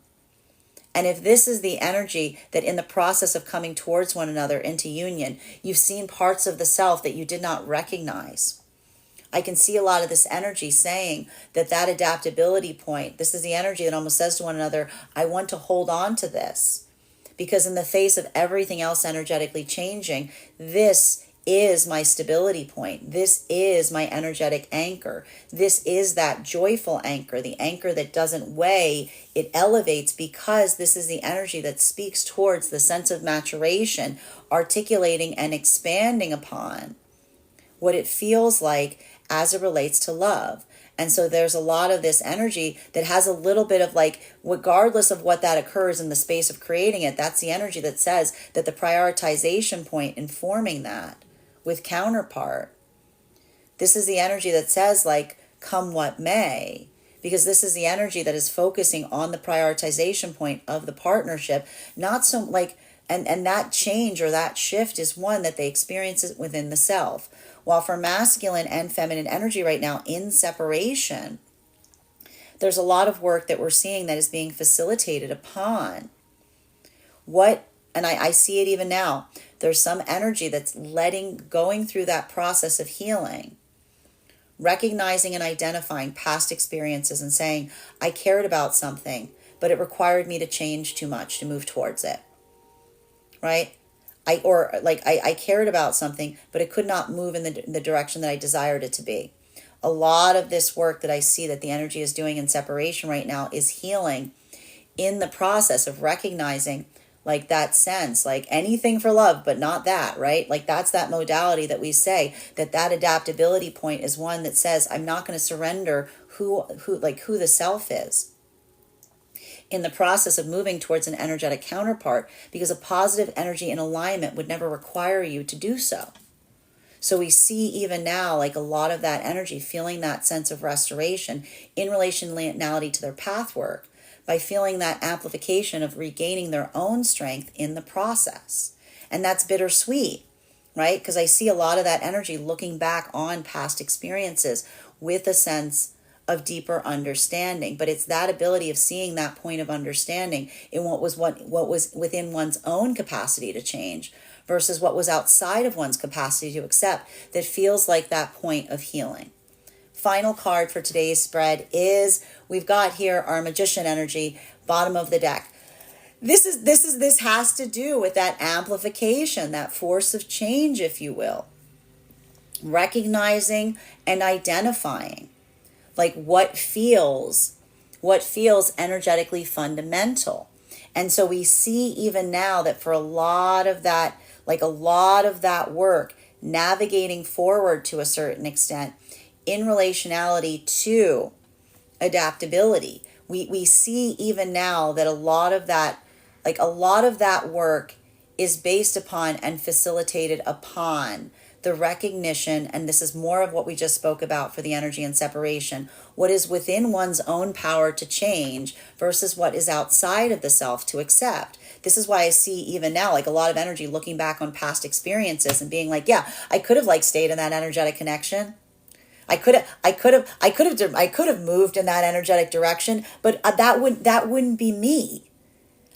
S1: And if this is the energy that in the process of coming towards one another into union, you've seen parts of the self that you did not recognize. I can see a lot of this energy saying that adaptability point, this is the energy that almost says to one another, I want to hold on to this. Because in the face of everything else energetically changing, this is my stability point. This is my energetic anchor. This is that joyful anchor, the anchor that doesn't weigh, it elevates, because this is the energy that speaks towards the sense of maturation, articulating and expanding upon what it feels like as it relates to love. And so there's a lot of this energy that has a little bit of, like, regardless of what that occurs in the space of creating it, that's the energy that says that the prioritization point in forming that with counterpart, this is the energy that says, like, come what may, because this is the energy that is focusing on the prioritization point of the partnership, not so like, and that change or that shift is one that they experience within the self. While for masculine and feminine energy right now in separation, there's a lot of work that we're seeing that is being facilitated upon and I see it even now. There's some energy that's going through that process of healing, recognizing and identifying past experiences and saying, I cared about something, but it required me to change too much to move towards it, right? I cared about something, but it could not move in the direction that I desired it to be. A lot of this work that I see that the energy is doing in separation right now is healing in the process of recognizing, like, that sense, like, anything for love, but not that, right? Like, that's that modality that we say that adaptability point is one that says, I'm not going to surrender who the self is in the process of moving towards an energetic counterpart, because a positive energy in alignment would never require you to do so. So we see even now, like a lot of that energy, feeling that sense of restoration in relationality to their path work by feeling that amplification of regaining their own strength in the process. And that's bittersweet, right? Because I see a lot of that energy looking back on past experiences with a sense of deeper understanding. But it's that ability of seeing that point of understanding in what was within one's own capacity to change versus what was outside of one's capacity to accept that feels like that point of healing. Final card for today's spread is, we've got here our magician energy, bottom of the deck. This has to do with that amplification, that force of change, if you will. Recognizing and identifying like what feels energetically fundamental. And so we see even now that for a lot of that work, navigating forward to a certain extent in relationality to adaptability, we see even now that a lot of that work is based upon and facilitated upon the recognition, and this is more of what we just spoke about for the energy and separation, what is within one's own power to change versus what is outside of the self to accept. This is why I see even now like a lot of energy looking back on past experiences and being like, yeah, I could have like stayed in that energetic connection. I could have moved in that energetic direction, but that wouldn't be me.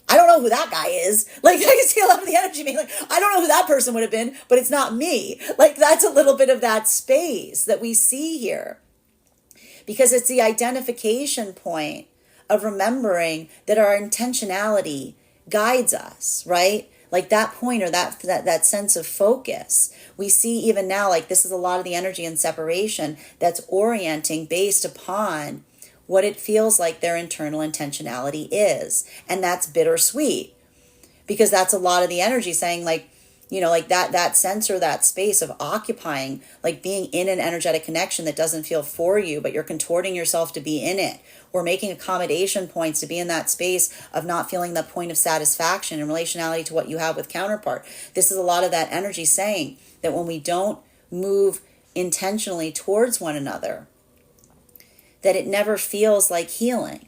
S1: I don't know who that guy is. Like, I can see a lot of the energy being like, I don't know who that person would have been, but it's not me. Like, that's a little bit of that space that we see here. Because it's the identification point of remembering that our intentionality guides us, right? Like that point or that sense of focus. We see even now, like this is a lot of the energy and separation that's orienting based upon what it feels like their internal intentionality is. And that's bittersweet because that's a lot of the energy saying like, you know, like that sense or that space of occupying, like being in an energetic connection that doesn't feel for you, but you're contorting yourself to be in it, or making accommodation points to be in that space of not feeling that point of satisfaction in relationality to what you have with counterpart. This is a lot of that energy saying that when we don't move intentionally towards one another, that it never feels like healing,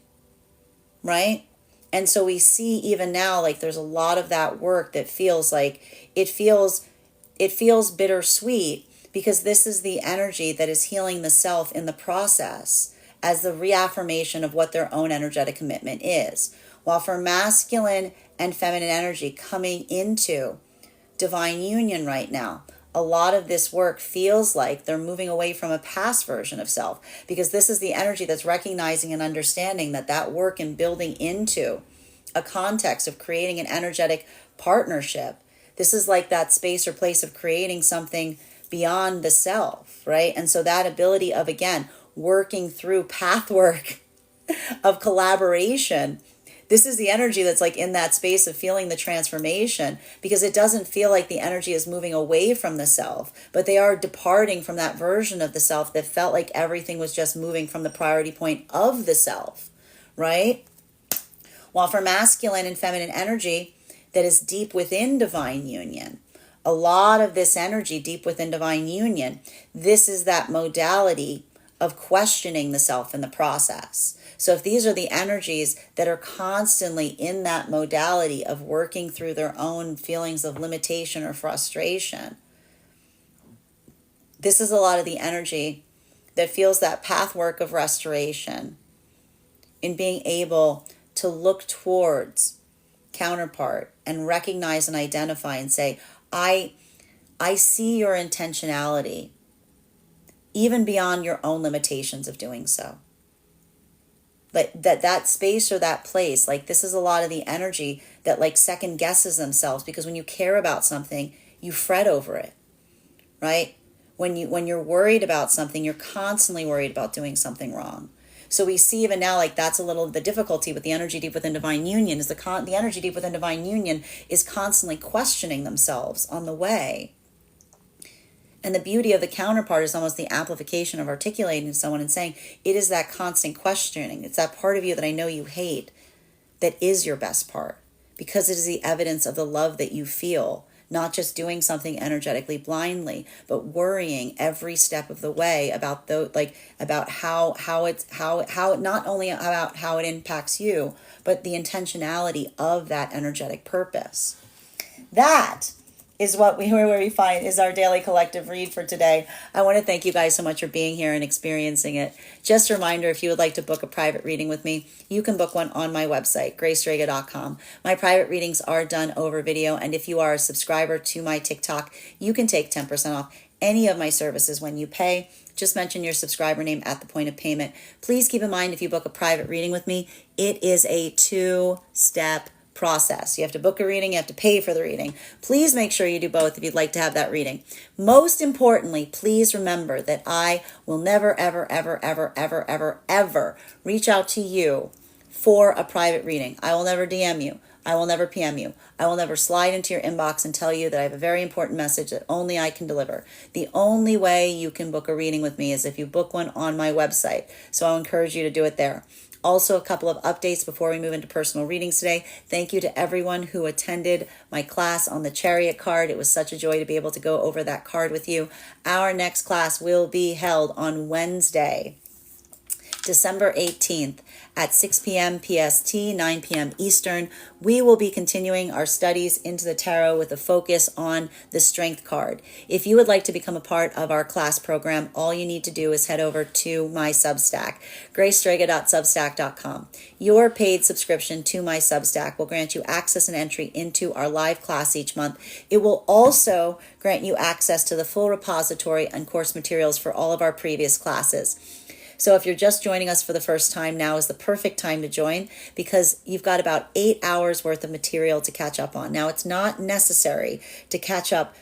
S1: right? And so we see even now, like there's a lot of that work that feels like it feels bittersweet because this is the energy that is healing the self in the process as the reaffirmation of what their own energetic commitment is. While for masculine and feminine energy coming into divine union right now, a lot of this work feels like they're moving away from a past version of self because this is the energy that's recognizing and understanding that work and building into a context of creating an energetic partnership. This is like that space or place of creating something beyond the self, right? And so that ability of, again, working through path work of collaboration, this is the energy that's like in that space of feeling the transformation because it doesn't feel like the energy is moving away from the self, but they are departing from that version of the self that felt like everything was just moving from the priority point of the self, right? While for masculine and feminine energy that is deep within divine union, a lot of this energy deep within divine union, this is that modality of questioning the self in the process. So if these are the energies that are constantly in that modality of working through their own feelings of limitation or frustration, this is a lot of the energy that feels that path work of restoration in being able to look towards counterpart and recognize and identify and say, I see your intentionality even beyond your own limitations of doing so. But that space or that place, like this is a lot of the energy that like second guesses themselves because when you care about something, you fret over it, right? When you're worried about something, you're constantly worried about doing something wrong. So we see even now like that's a little of the difficulty with the energy deep within divine union is the energy deep within divine union is constantly questioning themselves on the way. And the beauty of the counterpart is almost the amplification of articulating to someone and saying, it is that constant questioning. It's that part of you that I know you hate that is your best part because it is the evidence of the love that you feel, not just doing something energetically blindly, but worrying every step of the way about about how not only about how it impacts you, but the intentionality of that energetic purpose. That is where we find is our daily collective read for today. I want to thank you guys so much for being here and experiencing it. Just a reminder, if you would like to book a private reading with me, you can book one on my website, graystrega.com. My private readings are done over video, and if you are a subscriber to my TikTok, you can take 10% off any of my services when you pay. Just mention your subscriber name at the point of payment. Please keep in mind, if you book a private reading with me, it is a 2-step process. You have to book a reading, you have to pay for the reading. Please make sure you do both if you'd like to have that reading. Most importantly, please remember that I will never, ever, ever, ever, ever, ever, ever reach out to you for a private reading. I will never DM you. I will never PM you. I will never slide into your inbox and tell you that I have a very important message that only I can deliver. The only way you can book a reading with me is if you book one on my website. So I'll encourage you to do it there. Also, a couple of updates before we move into personal readings today. Thank you to everyone who attended my class on the Chariot card. It was such a joy to be able to go over that card with you. Our next class will be held on Wednesday, December 18th at 6 p.m. PST, 9 p.m. Eastern. We will be continuing our studies into the tarot with a focus on the Strength card. If you would like to become a part of our class program, all you need to do is head over to my Substack, graystrega.substack.com. Your paid subscription to my Substack will grant you access and entry into our live class each month. It will also grant you access to the full repository and course materials for all of our previous classes. So if you're just joining us for the first time, now is the perfect time to join because you've got about 8 hours worth of material to catch up on. Now, it's not necessary to catch up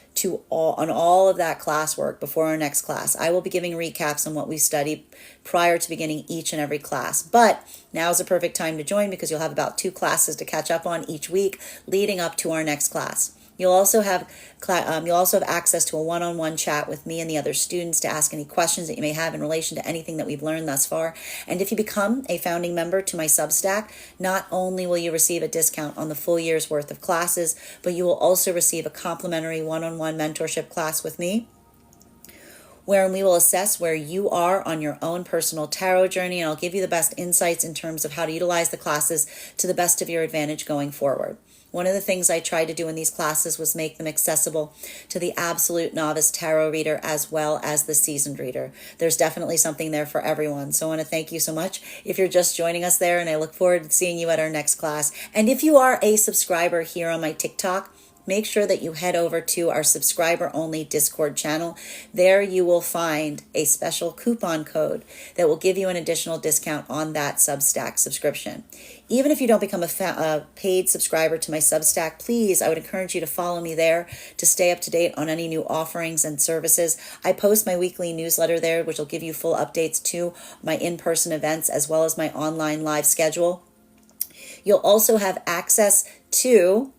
S1: on all of that classwork before our next class. I will be giving recaps on what we studied prior to beginning each and every class. But now is the perfect time to join because you'll have about 2 classes to catch up on each week leading up to our next class. You'll also have access to a one-on-one chat with me and the other students to ask any questions that you may have in relation to anything that we've learned thus far. And if you become a founding member to my Substack, not only will you receive a discount on the full year's worth of classes, but you will also receive a complimentary one-on-one mentorship class with me, wherein we will assess where you are on your own personal tarot journey, and I'll give you the best insights in terms of how to utilize the classes to the best of your advantage going forward. One of the things I tried to do in these classes was make them accessible to the absolute novice tarot reader as well as the seasoned reader. There's definitely something there for everyone. So I want to thank you so much if you're just joining us there, and I look forward to seeing you at our next class. And if you are a subscriber here on my TikTok, make sure that you head over to our subscriber-only Discord channel. There you will find a special coupon code that will give you an additional discount on that Substack subscription. Even if you don't become a paid subscriber to my Substack, please, I would encourage you to follow me there to stay up to date on any new offerings and services. I post my weekly newsletter there, which will give you full updates to my in-person events as well as my online live schedule. You'll also have access to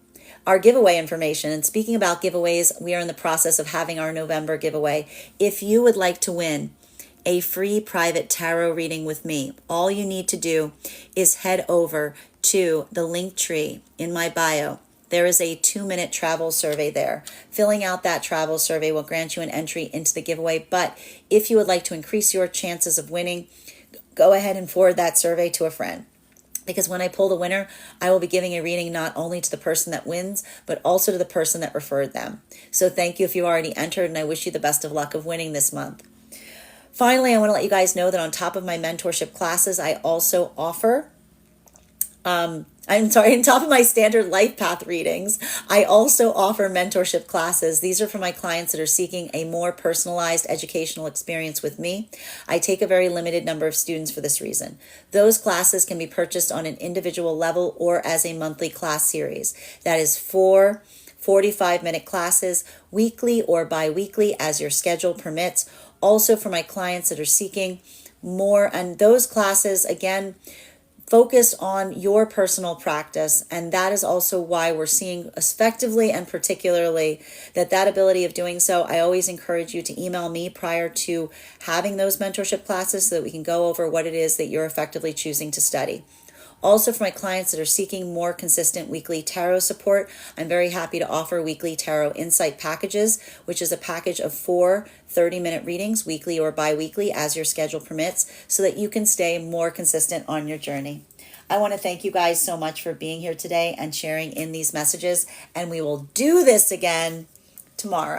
S1: our giveaway information. And speaking about giveaways, we are in the process of having our November giveaway. If you would like to win a free private tarot reading with me, all you need to do is head over to the link tree in my bio. There is a 2-minute travel survey there. Filling out that travel survey will grant you an entry into the giveaway. But if you would like to increase your chances of winning, go ahead and forward that survey to a friend. Because when I pull the winner, I will be giving a reading not only to the person that wins, but also to the person that referred them. So thank you if you already entered, and I wish you the best of luck of winning this month. Finally, I want to let you guys know that on top of my mentorship classes, I also offer, on top of my standard life path readings, I also offer mentorship classes. These are for my clients that are seeking a more personalized educational experience with me. I take a very limited number of students for this reason. Those classes can be purchased on an individual level or as a monthly class series. That is 4 45-minute classes, weekly or bi-weekly as your schedule permits. Also for my clients that are seeking more, and those classes, again, focus on your personal practice, and that is also why we're seeing effectively and particularly that ability of doing so. I always encourage you to email me prior to having those mentorship classes so that we can go over what it is that you're effectively choosing to study. Also, for my clients that are seeking more consistent weekly tarot support, I'm very happy to offer weekly tarot insight packages, which is a package of 4 30-minute readings, weekly or bi-weekly, as your schedule permits, so that you can stay more consistent on your journey. I want to thank you guys so much for being here today and sharing in these messages, and we will do this again tomorrow.